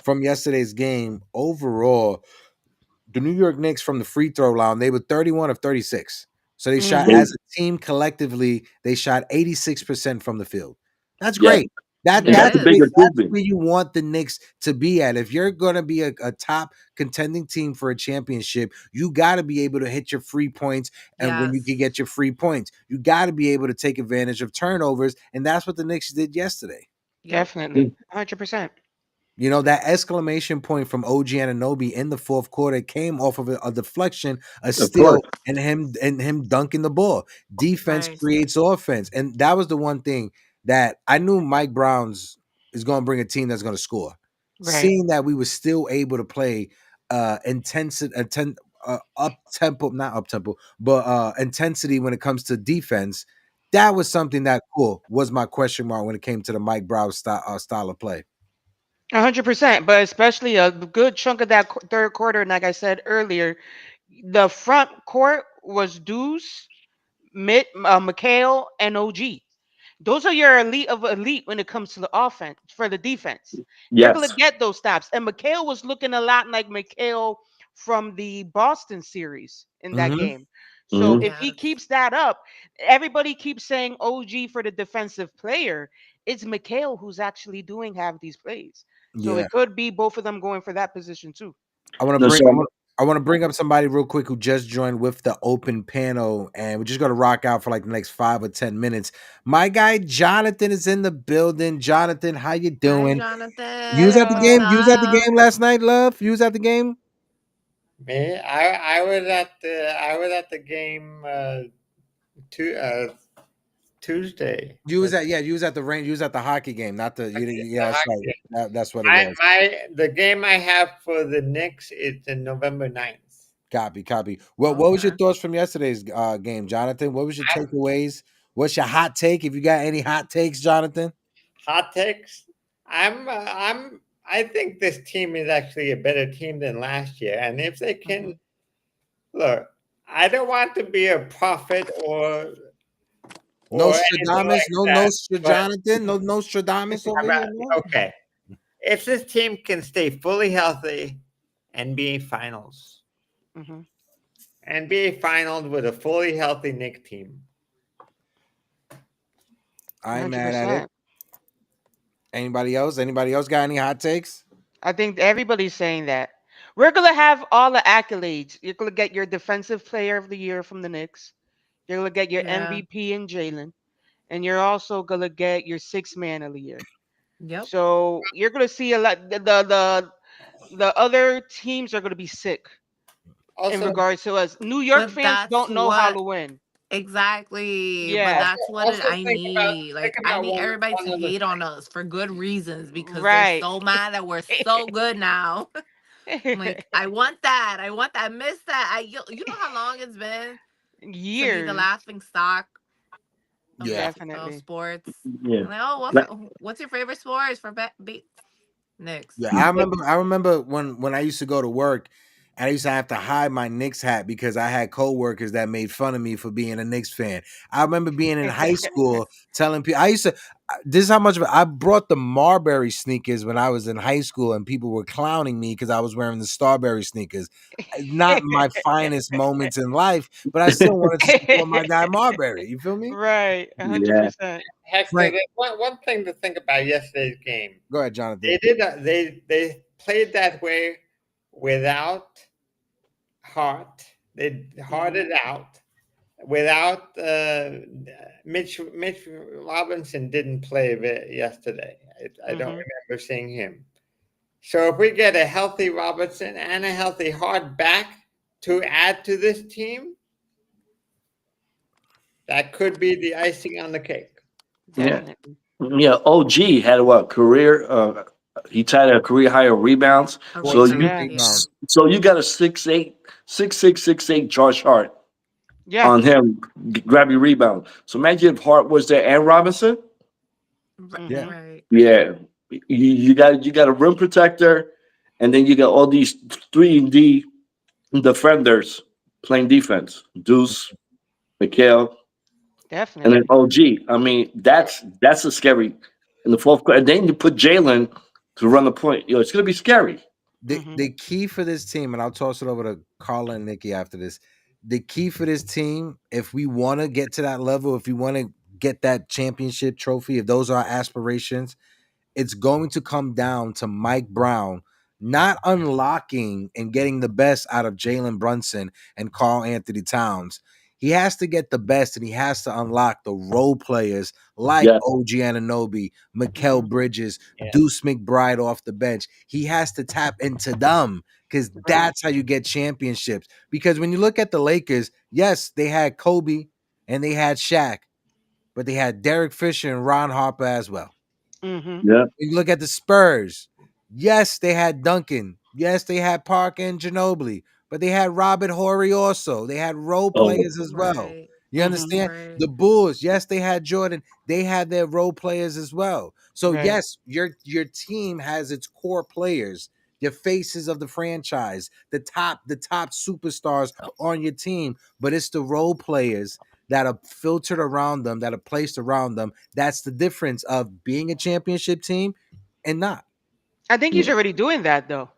From yesterday's game, overall, the New York Knicks from the free throw line, they were 31 of 36. So they shot, Mm-hmm. as a team collectively, they shot 86% from the field. That's Yeah, great. That and It that's a big is. that's improvement. where you want the Knicks to be at. If you're gonna be a top contending team for a championship, you gotta be able to hit your free points. And when you Yes. can get your free points, you gotta be able to take advantage of turnovers. And that's what the Knicks did yesterday. Yep. Definitely. 100%. You know, that exclamation point from OG Anunoby in the fourth quarter came off of a deflection, a Of course. steal, and him dunking the ball. Defense Right. creates offense. And that was the one thing that I knew Mike Brown's is going to bring a team that's going to score. Right. Seeing that we were still able to play up tempo, not up tempo, but intensity when it comes to defense, that was something that was my question mark when it came to the Mike Brown style of play. 100%. But especially a good chunk of that third quarter, and like I said earlier, the front court was Deuce, Mikhail, and OG. Those are your elite of elite when it comes to the offense for the defense. They're gonna Yes. get those stops. And Mikhail was looking a lot like Mikhail from the Boston series in that Mm-hmm. game. So Hmm. if he Yes. keeps that up, everybody keeps saying OG for the defensive player. It's Mikhail who's actually doing half these plays. So Yeah. it could be both of them going for that position too. I want to No, bring so I want to bring up somebody real quick who just joined with the open panel, and we're just gonna rock out for like the next 5 or 10 minutes. My guy Jonathan is in the building. Jonathan, how you Hi, doing? You was Jonathan. at the What's game. Hello. You was at the up? game last night, love. You was at the game. Me, I was at the game Tuesday. You was at the range. You was at the hockey game, not the. You, The yeah, that's right. hockey. That's what it was. The game I have for the Knicks is in November 9th. Copy. What was your Okay. thoughts from yesterday's game, Jonathan? What was your I, takeaways? What's your hot take? If you got any hot takes, Jonathan? Hot takes. I think this team is actually a better team than last year, and if they can look, I don't want to be a prophet or anything Nostradamus? like No that, but Jonathan? No Nostradamus over here? No? okay. If this team can stay fully healthy and be finals, Mm-hmm. and be finals with a fully healthy Knicks team, I ain't mad at it. 100%. Anybody else? Anybody else got any hot takes? I think everybody's saying that. We're gonna have all the accolades. You're gonna get your defensive player of the year from the Knicks. You're gonna get your Yeah. MVP in Jalen, and you're also gonna get your sixth man of the year. Yep. So you're gonna see a lot. The other teams are gonna be sick in also regards to us. New York But fans that's don't know how what to win. exactly. But Yeah, that's what also I need. think Like I about need everybody one to other hate on thing. us for good reasons because they're right. so mad that we're so good now. I'm like, I want that. I want that. I miss that. You know how long it's been to be the Years, laughing stock Yeah. of definitely. sports. Yeah. I'm like, oh, Like, what's your favorite sports for Knicks? Yeah, I remember when I used to go to work and I used to have to hide my Knicks hat because I had coworkers that made fun of me for being a Knicks fan. I remember being in high school telling people this is how much of I brought the Marbury sneakers when I was in high school and people were clowning me because I was wearing the Starberry sneakers. Not my finest moments in life, but I still wanted to support my guy Marbury. You feel me? right, yeah. 100%. Hector, Frank, there's one thing to think about yesterday's game. go ahead, Jonathan. They did that. They played that way without Hart. They hearted out without Mitch Robinson didn't play yesterday. I don't Hmm. remember seeing him. So if we get a healthy Robinson and a healthy Hart back to add to this team, that could be the icing on the cake. Yeah. Definitely. Yeah. OG had what career? He tied a career high of rebounds. A So 14 you, Yeah. Yeah. rebounds. so you got a 6'8", 6'6", 6'8" Josh Hart Yeah. on him grabbing rebound. So imagine if Hart was there and Robinson. Yeah. Hmm. Right. Yeah, you got a rim protector, and then you got all these 3D defenders playing defense. Deuce, Mikhail, and then Definitely. OG. I mean, that's a scary in the fourth quarter. And then you put Jalen to run the point. It's gonna be scary. The Hmm. the key for this team, and I'll toss it over to Carla and Nikki after this. The key for this team, if we want to get to that level, if we want to get that championship trophy, if those are our aspirations, it's going to come down to Mike Brown not unlocking and getting the best out of Jalen Brunson and Carl Anthony Towns. He has to get the best and he has to unlock the role players like Yeah, OG Anunoby, Mikal Hmm. Bridges, Yeah. Deuce McBride off the bench. He has to tap into them because Right. that's how you get championships. Because when you look at the Lakers, yes, they had Kobe and they had Shaq, but they had Derek Fisher and Ron Harper as well. Hmm. yeah. When you look at the Spurs, yes, they had Duncan. Yes, they had Parker and Ginobili, but they had Robert Horry also. They had role Oh, players as well. Right. You Hmm. understand? Right. The Bulls, yes, they had Jordan. They had their role players as well. So Right. yes, your team has its core players, your faces of the franchise, the top superstars on your team, but it's the role players that are filtered around them, that are placed around them. That's the difference of being a championship team and not. I think yeah. he's already doing that though,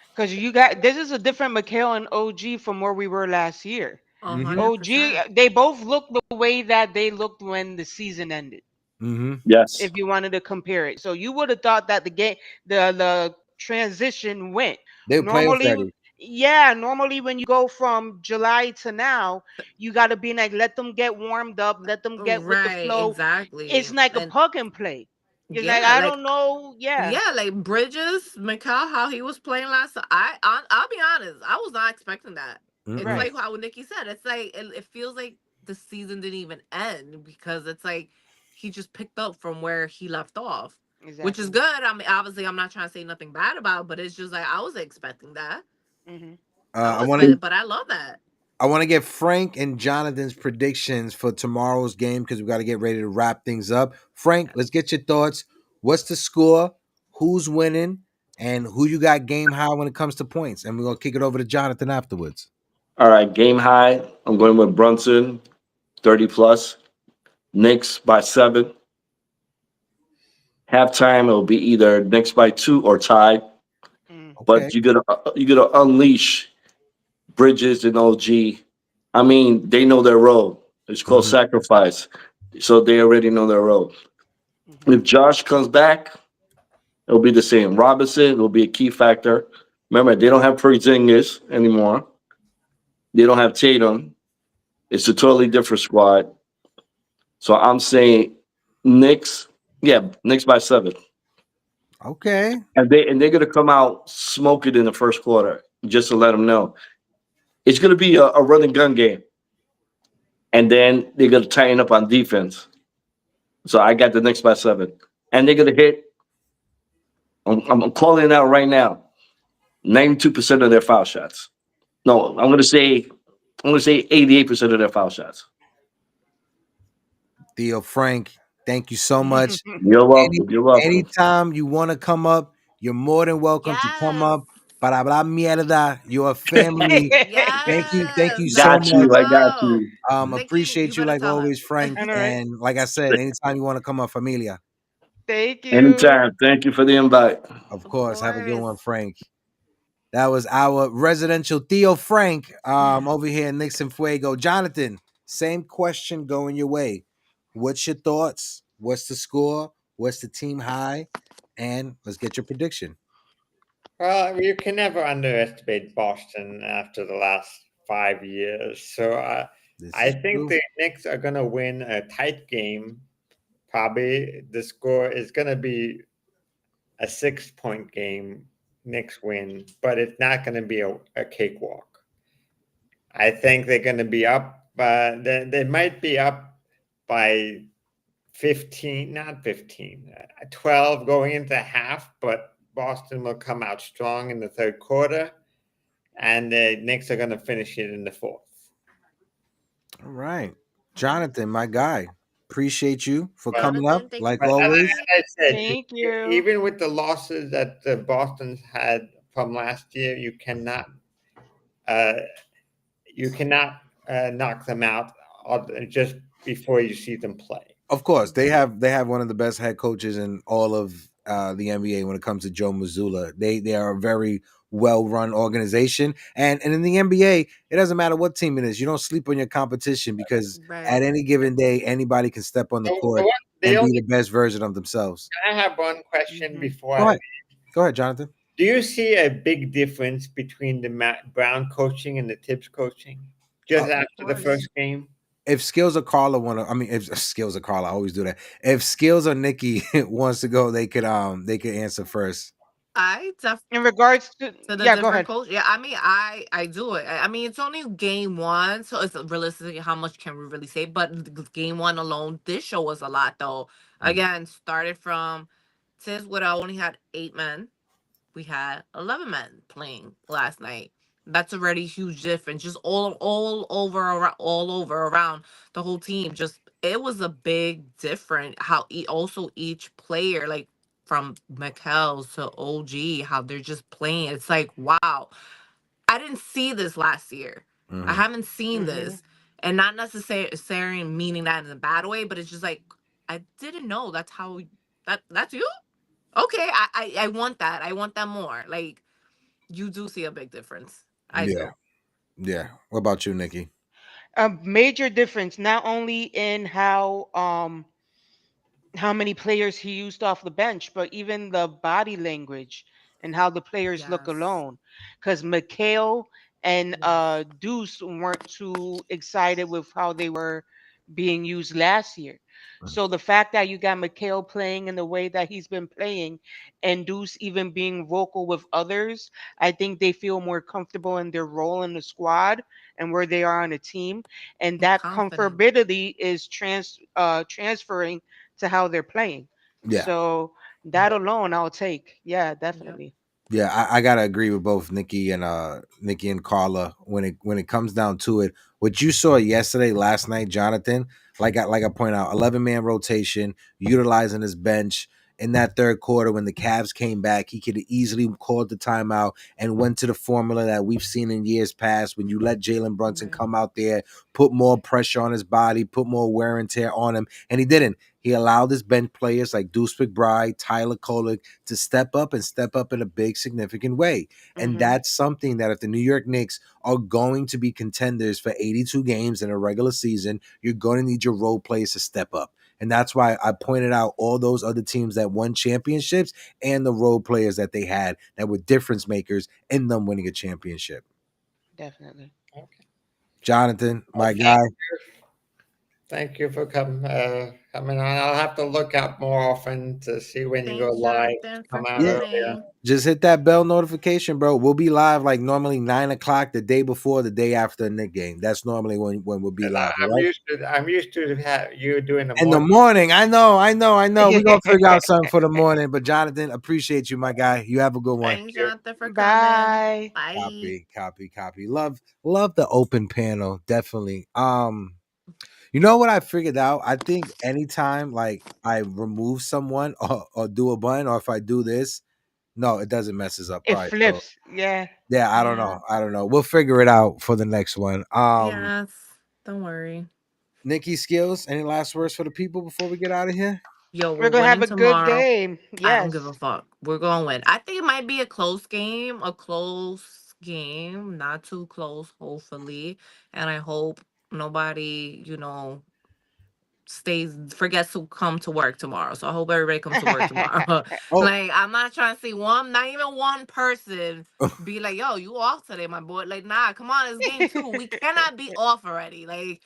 because you got this is a different McHale and OG from where we were last year. A Mm-hmm. hundred OG, percent. they both look the way that they looked when the season ended. Mm-hmm. Yes. If you wanted to compare it, so you would have thought that the transition went They were playoff normally. ready. Yeah, normally when you go from July to now, you got to be like, let them get warmed up, let them get with the Right. flow. Exactly. It's like a And plug and play. It's like yeah, I like don't know. Yeah. like Bridges, Mikal, how he was playing last. I'll be honest, I was not expecting that. It's Mm-mm. Right. like how Nikki said. It's like it feels like the season didn't even end because it's like he just picked up from where he left off, which is Exactly. good. I mean, obviously, I'm not trying to say nothing bad about, it, but it's just like I was expecting that. Hmm. I I was want to expecting, but I love that. I want to get Frank and Jonathan's predictions for tomorrow's game because we got to get ready to wrap things up. Frank, let's get your thoughts. What's the score? Who's winning? And who you got game high when it comes to points? And we're gonna kick it over to Jonathan afterwards. All right, game high. I'm going with Brunson, 30 plus. Knicks by 7. Halftime, it'll be either Knicks by 2 or tied. Mm. Okay. But you gotta unleash Bridges and OG. I mean, they know their role. It's called Mhm. sacrifice. So they already know their role. Mhm. If Josh comes back, it'll be the same. Robinson will be a key factor. Remember, they don't have Porzingis anymore. They don't have Tatum. It's a totally different squad. So I'm saying Knicks, yeah, Knicks by 7. Okay. And they're gonna come out smoking in the first quarter, just to let them know. It's gonna be a run and gun game. And then they're gonna tighten up on defense. So I got the Knicks by 7. And they're gonna hit, I'm calling it out right now, 92% of their foul shots. No, I'm gonna say 88% of their foul shots. Theo Frank, thank you so much. You're Any welcome. You're welcome. anytime you want to come up, you're more than welcome to come Yes. up. Para hablar mierda, your family. Thank you Yes. so Got much. you. I got Go. you. Nikki, you Appreciate you better like tell him. always, Frank. I know, right? And like I said, anytime you want to come up, familia. Thank you. Anytime. Thank you for the invite. Of Of course. Have a good course. one, Frank. That was our residential Theo Frank over here in Nixon Fuego. Jonathan, same question going your way. What's your thoughts? What's the score? What's the team high? And let's get your prediction. Well, you can never underestimate Boston after the last 5 years. So This I is think true. the Knicks are going to win a tight game. Probably the score is going to be a 6 point game. Knicks win, but it's not going to be a cakewalk. I think they're going to be up. They might be up by 15, not 15, 12 going into half, but Boston will come out strong in the third quarter, and the Knicks are going to finish it in the fourth. All right. Jonathan, my guy. Appreciate you for But, coming up Jonathan, thank you like but for always. coming. as I said, Thank you. even with the losses that the Boston's had from last year, uh, you cannot knock them out just before you see them play. Of course, they have one of the best head coaches in all of the NBA when it comes to Joe Mazzulla. They are a very well run organization, and in the NBA, it doesn't matter what team it is. You don't sleep on your competition because Right. at any given day, anybody can step on the court The and be only the best version of themselves. I have one question Mhm. before Go ahead, go ahead, Jonathan. Do you see a big difference between the Matt Brown coaching and the Tibbs coaching just Uh, Of after the course. first game? if Skills or Carla want to, I mean, if Skills or Carla, I always do that. If Skills or Nikki wants to go, they could answer first. I In regards to, to the yeah, go different ahead. coach. Yeah, I mean, I do it. I mean, it's only game one, so it's realistically how much can we really say? But game one alone, this show was a lot though. Mm. Again, started from since what I only had 8 men, we had 11 men playing last night. That's already huge difference. Just all over around the whole team. Just it was a big difference. How also each player like from Mikel to OG, how they're just playing. It's like wow, I didn't see this last year. I Mhm. haven't seen Hmm. this, and not necessarily meaning that in a bad way, but it's just like I didn't know that's how that's you. Okay, I want that. I want that more. Like you do see a big difference. I Yeah, do. yeah. What about you, Nikki? A major difference, not only in how many players he used off the bench, but even the body language and how the players look Yes. alone. Because Mikhail and Oof. Deuce weren't too excited with how they were being used last year. So the fact that you got Mikhail playing in the way that he's been playing and Deuce even being vocal with others, I think they feel more comfortable in their role in the squad and where they are on the team. And And that confident. comfortability is transferring to how they're playing. Yeah, So that alone I'll take. Yeah, Yep. definitely. Yeah, I gotta agree with both Nikki and Carla when it comes down to it. What you saw yesterday, last night, Jonathan, like I point out, 11-man rotation, utilizing his bench in that third quarter when the Cavs came back, he could have easily called the timeout and went to the formula that we've seen in years past when you let Jalen Brunson come out there, put more pressure on his body, put more wear and tear on him, and he didn't. He allowed his bench players like Deuce McBride, Tyler Kolek to step up in a big, significant way. And that's something that if the New York Knicks are going to be contenders for 82 games in a regular season, you're going to need your role players to step up. And that's why I pointed out all those other teams that won championships and the role players that they had that were difference makers in them winning a championship. Definitely. Okay. Jonathan, my Well, guy. Thank you for coming on. I'll have to look up more often to see when you go Thanks, live. Jonathan, for Come out Yeah. earlier. coming. Just hit that bell notification, bro. We'll be live like normally 9 o'clock the day before, the day after the Knick game. That's normally when we'll be live. All right? I'm used to you doing the In the morning. morning. I know. We're gonna figure out something for the morning. But Jonathan, appreciate you, my guy. You have a good one. Thanks, Jonathan, for coming. Bye. Bye. Copy. Love the open panel. Definitely. You know what I figured out? I think anytime like I remove someone or do a button, or if I do this, no, it doesn't mess us up. It All right. So flips. Yeah. yeah, I don't Yeah. know. We'll figure it out for the next one. Yes. Don't worry. Nikki Skills, any last words for the people before we get out of here? Yo, We're we're gonna have winning a good tomorrow. game. I don't give a Yes. fuck. We're going to win. I think it might be a close game, not too close, hopefully. And I hope nobody, forgets to come to work tomorrow. So I hope everybody comes to work tomorrow. Oh, Like, I'm not trying to see not even one person be like, yo, you off today, my boy. Like, nah, come on, it's game 2. We cannot be off already. Like,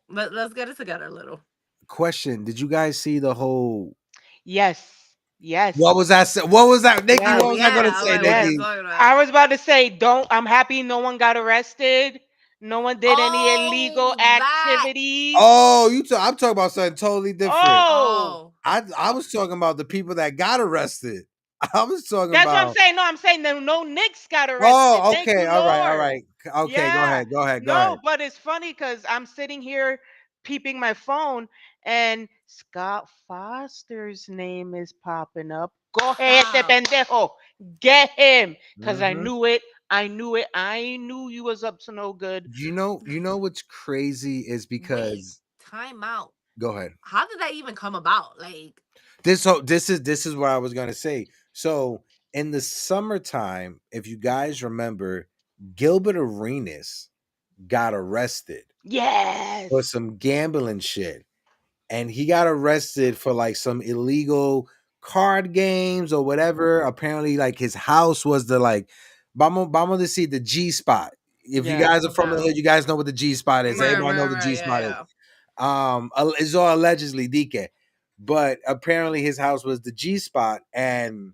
let's get it together a little. question. Did you guys see the whole Yes. Yes. what was that? What was that, Nikki? Yes. What was I gonna Yeah, I'm say, like, what are Yes. you Nikki? talking about? I was about to say, I'm happy no one got arrested. No one did any illegal Oh, that. activities. Oh, I'm talking about something totally different. Oh, Oh. I was talking about the people that got arrested. I was talking that's what I'm about. saying. No, I'm saying no Knicks got arrested. Oh, Thank okay, you, all Lord. right. Okay, Yeah. go ahead. No, but it's funny because I'm sitting here peeping my phone and Scott Foster's name is popping up. Go ahead, Stop. pendejo. Get him. Because I Hmm. knew it. I knew it. I knew you was up to no good. You know what's crazy is Wait. because Time out. go ahead. How did that even come about? Like, This is what I was gonna say. So in the summertime, if you guys remember, Gilbert Arenas got arrested for Yes. some gambling shit, and he got arrested for like some illegal card games or whatever. Apparently, like his house was the like vamos to see the G spot. If you Yeah. guys are from the okay. hood, you guys know what the G spot is. Right, Everybody know right, the G right. spot is. Yeah, It's all allegedly DK, but apparently his house was the G spot, and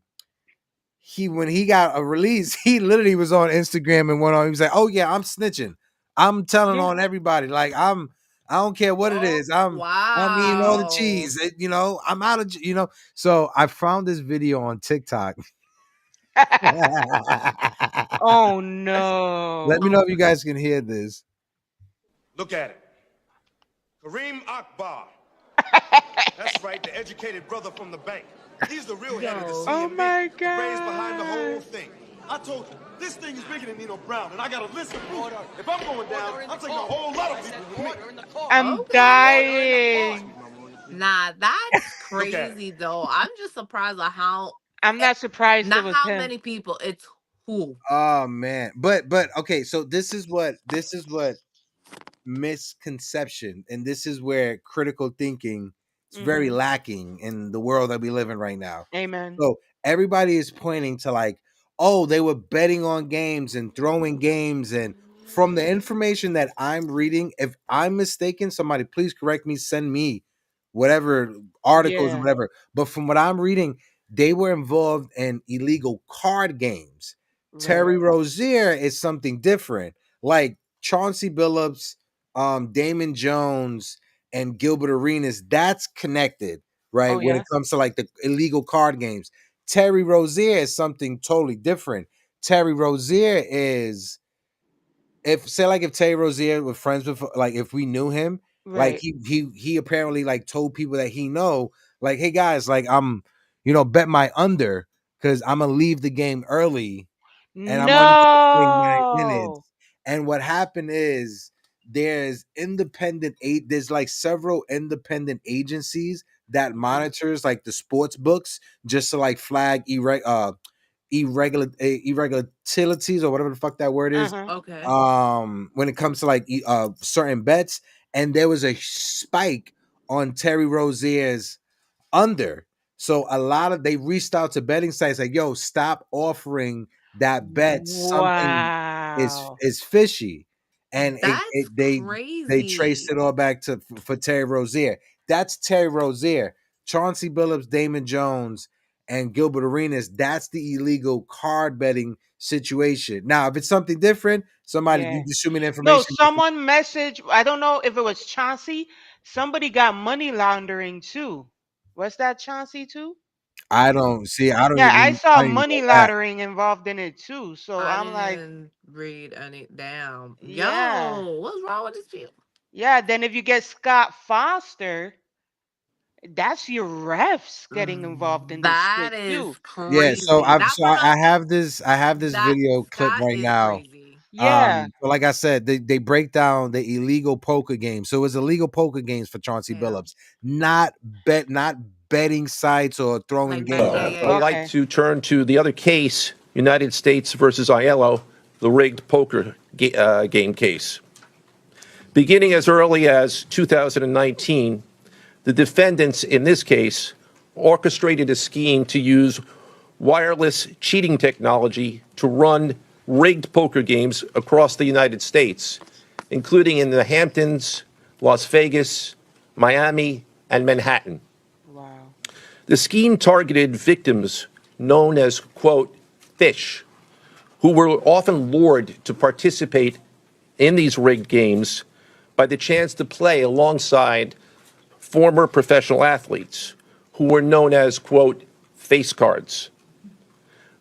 when he got a release, he literally was on Instagram and went on. He was like, "Oh yeah, I'm snitching. I'm telling Yeah. on everybody. Like I don't care what it Oh, is. I'm eating all the wow. cheese. I'm out of So I found this video on TikTok. Oh Let me no. know if you guys can hear this. Look at it. Kareem Akbar. That's right, the educated brother from the bank. He's the real head of the Yo. Oh CMB, my the brains behind the whole god. thing. I told you, this thing is bigger than Nino Brown, and I got a list of proof. If I'm going down, I'm taking a whole lot of people with me. I'm Okay. dying. Nah, that's Look at it. crazy though. I'm just surprised at I'm not surprised it not was how him. many people. It's who. Oh man. But okay, so this is what misconception, and this is where critical thinking is very Hmm. lacking in the world that we live in right now. Amen. So everybody is pointing to like, oh, they were betting on games and throwing games, and from the information that I'm reading, if I'm mistaken, somebody please correct me, send me whatever articles or Yeah. whatever. But from what I'm reading, they were involved in illegal card games. Right. Terry Rozier is something different. Like Chauncey Billups, Damon Jones, and Gilbert Arenas, that's connected, Oh right? When yeah. it comes to like the illegal card games. Terry Rozier is something totally different. Terry Rozier is, if Terry Rozier was friends with, like, if we knew him, like Right. he apparently like told people that he know, like, hey guys, like I'm, bet my under because I'm gonna leave the game early and I'm only gonna play 9 minutes. No. And what happened is there's there's like several independent agencies that monitors like the sports books just to like flag irregularities or whatever the fuck that word is. Uh-huh. Okay. When it comes to like certain bets, and there was a spike on Terry Rozier's under. So they reached out to betting sites like, yo, stop offering that bet. Something Wow. is fishy. And That's they traced crazy. it all back to for Terry Rozier. That's Terry Rozier. Chauncey Billups, Damon Jones, and Gilbert Arenas, that's the illegal card betting situation. Now, if it's something different, somebody, Yeah. you just shoot me the No, information. someone messaged, I don't know if it was Chauncey. Somebody got money laundering too. Was that Chauncey too? I don't see. I don't Yeah, I even. saw I don't even money know that. laundering involved in it too. So I I'm like, didn't read any. Damn. yeah. Yo, what's wrong with these people? Yeah, then if you get Scott Foster, that's your refs getting involved in this That shit is too. Yeah. So crazy. I That's so what I I'm. have this. I have this That video clip Scott right is now. crazy. Yeah. But like I said, they break down the illegal poker game. So it's illegal poker games for Chauncey Yeah. Billups, not betting sites or throwing Like games. yeah. I'd like Okay. to turn to the other case, United States versus Aiello, the rigged poker game case. Beginning as early as 2019, the defendants in this case orchestrated a scheme to use wireless cheating technology to run rigged poker games across the United States, including in the Hamptons, Las Vegas, Miami, and Manhattan. Wow. The scheme targeted victims known as, quote, fish, who were often lured to participate in these rigged games by the chance to play alongside former professional athletes who were known as, quote, face cards.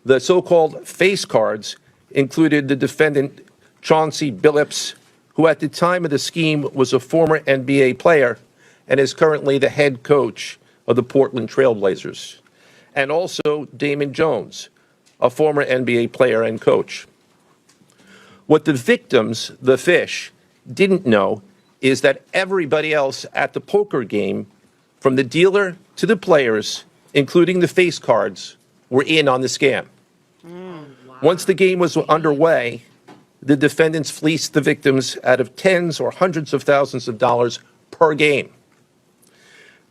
The so-called face cards included the defendant Chauncey Billups, who at the time of the scheme was a former NBA player and is currently the head coach of the Portland Trailblazers, and also Damon Jones, a former NBA player and coach. What the victims, the fish, didn't know is that everybody else at the poker game, from the dealer to the players, including the face cards, were in on the scam. Oh wow. Once the game was underway, the defendants fleeced the victims out of tens or hundreds of thousands of dollars per game.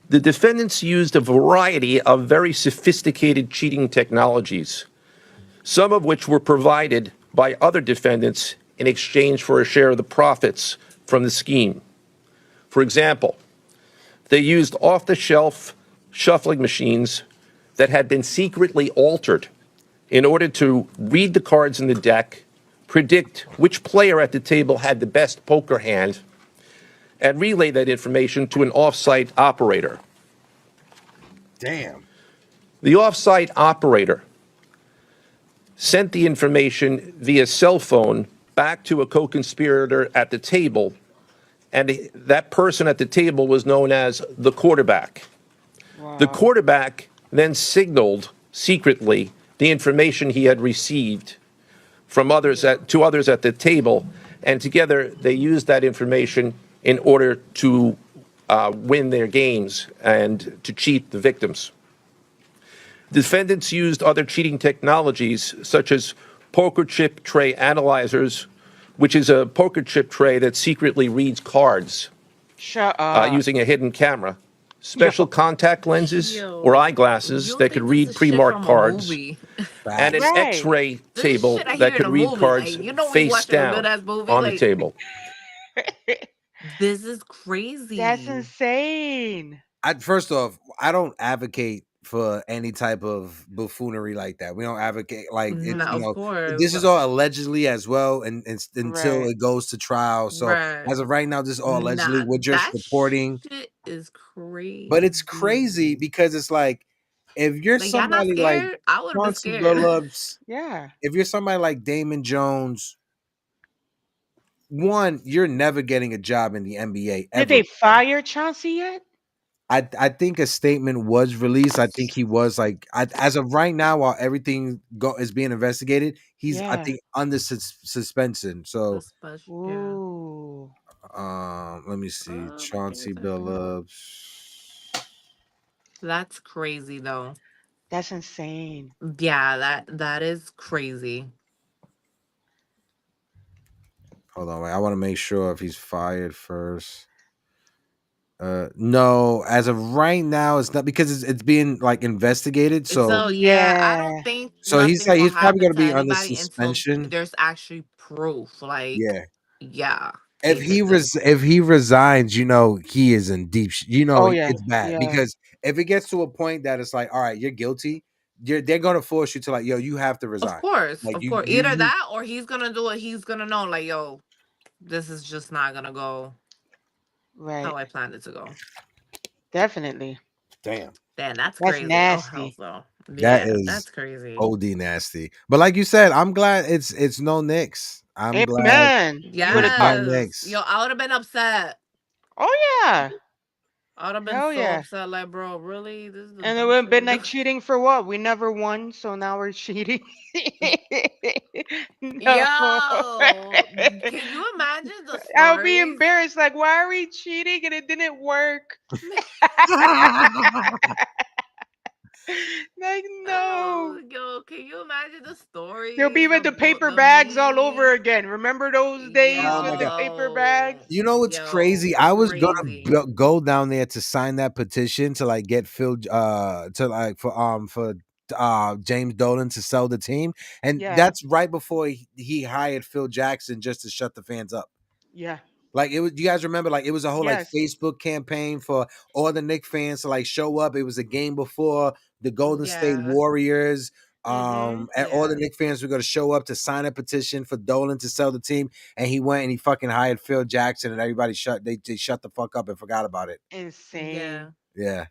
The defendants used a variety of very sophisticated cheating technologies, some of which were provided by other defendants in exchange for a share of the profits from the scheme. For example, they used off-the-shelf shuffling machines that had been secretly altered in order to read the cards in the deck, predict which player at the table had the best poker hand, and relay that information to an off-site operator. Damn. The off-site operator sent the information via cell phone back to a co-conspirator at the table, and that person at the table was known as the quarterback. Wow. The quarterback then signaled secretly the information he had received from others to others at the table, and together they used that information in order to win their games and to cheat the victims. Defendants used other cheating technologies such as poker chip tray analyzers, which is a poker chip tray that secretly reads cards Shut up. using a hidden camera, special contact lenses Yo, or eyeglasses you that think could this read is shit pre-marked from a cards, movie. and an Right. X-ray This is table shit I hear that in could a read movie. cards Like, you know, we face watching a down good ass movie. on the Like, table. this is That's crazy. insane. First off, I don't advocate for any type of buffoonery like that. We don't advocate like No, it's of course. this is all allegedly as well, and until Right. it goes to trial. So Right. as of right now, this is all allegedly. Nah, We're just that reporting, shit is crazy. but it's crazy because it's like if you're Like, y'all not somebody like scared? I would have been Chauncey scared. Billups, Yeah. if you're somebody like Damon Jones, one, you're never getting a job in the NBA ever. Did they fire Chauncey yet? I think a statement was released. I think he was like, as of right now, while everything is being investigated, he's I Yeah. think under suspension. So, Yeah. Ooh. let me see, My thing Chauncey is open. Billups. That's crazy though. That's insane. Yeah, that is crazy. Hold on, wait. I want to make sure if he's fired first. No, as of right now, it's not because it's being like investigated. So, So yeah, I Yeah. don't think so he's nothing like will he's probably happen gonna to be under anybody until suspension. there's actually proof. Like, Yeah. yeah, If he basically. if he resigns, he is in deep. Oh yeah. It's bad Yeah. because if it gets to a point that it's like, all right, you're guilty, they're gonna force you to like, yo, you have to resign. Like Of course. Either you that or he's gonna do it. He's gonna know, like, yo, this is just not gonna go Right. how I planned it to go. Definitely. damn. Damn, that's That's crazy. Oh hell nasty. no. That Yeah, is that's crazy. OD nasty. But like you said, I'm glad it's no Knicks. I'm glad Amen. You would it's have no thought. Yes. Knicks. Yo, I would have been upset. Oh yeah. I would have been Hell so yeah. upset. Like, bro, really? This is the And it dumb would shit have been we like do. cheating for what? We never won, so now we're cheating. No. Yo, can you imagine the I would be stories? embarrassed. Like, why are we cheating and it didn't work? Like, no. Oh, yo, can you imagine the There'll be stories, with the paper the bags all over memes? again. Remember those days Oh my with the god. paper bags? Yo, You know what's yo, crazy? I was gonna crazy. go down there to sign that petition to like get Phil to like for James Dolan to sell the team, and Yeah. that's right before he hired Phil Jackson just to shut the fans up. Yeah. Like it was, you guys remember? Like it was a whole like Yes. Facebook campaign for all the Knicks fans to like show up. It was a game before the Golden State Yeah, Warriors. Mm-hmm. And all the yeah. Knicks fans were going to show up to sign a petition for Dolan to sell the team, and he went and he fucking hired Phil Jackson, and everybody they shut the fuck up and forgot about it. Insane. Yeah, Yeah,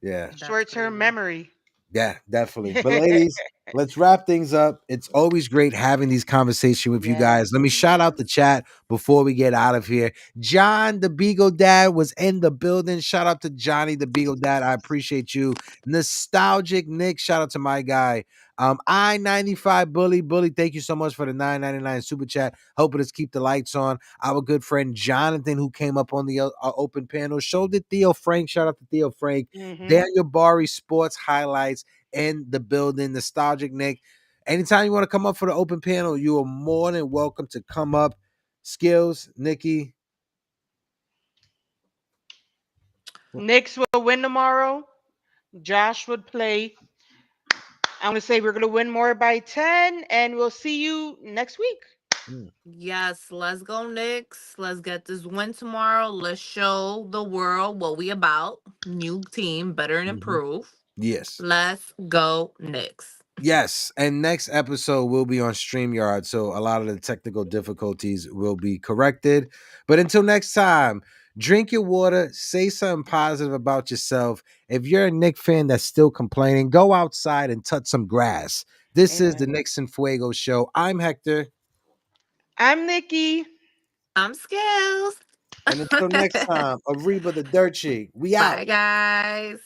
yeah. that's Short-term crazy. memory. Yeah, definitely. But ladies, let's wrap things up. It's always great having these conversations with you Yes. guys. Let me shout out the chat before we get out of here. John the Beagle Dad was in the building. Shout out to Johnny the Beagle Dad. I appreciate you. Nostalgic Nick. Shout out to my guy. I-95 Bully. Thank you so much for the $9.99 super chat. Helping us keep the lights on. Our good friend Jonathan, who came up on the open panel. Show to Theo Frank. Shout out to Theo Frank. Mm-hmm. Daniel Bari Sports Highlights in the building. Nostalgic Nick. Anytime you want to come up for the open panel, you are more than welcome to come up. Skills, Nikki. Knicks will win tomorrow. Josh would play. I'm gonna say we're gonna win more by 10, and we'll see you next week. Yes, let's go, Knicks. Let's get this win tomorrow. Let's show the world what we about. New team, better and improve. Yes. Let's go, Knicks. Yes, and next episode will be on StreamYard, so a lot of the technical difficulties will be corrected. But until next time, drink your water, say something positive about yourself. If you're a Knicks fan that's still complaining, go outside and touch some grass. This is the Amen. Knicks and Fuego show. I'm Hector, I'm Nikki. I'm Skills. and until next time, Ariba the Dirt Sheik. We out. Bye, guys.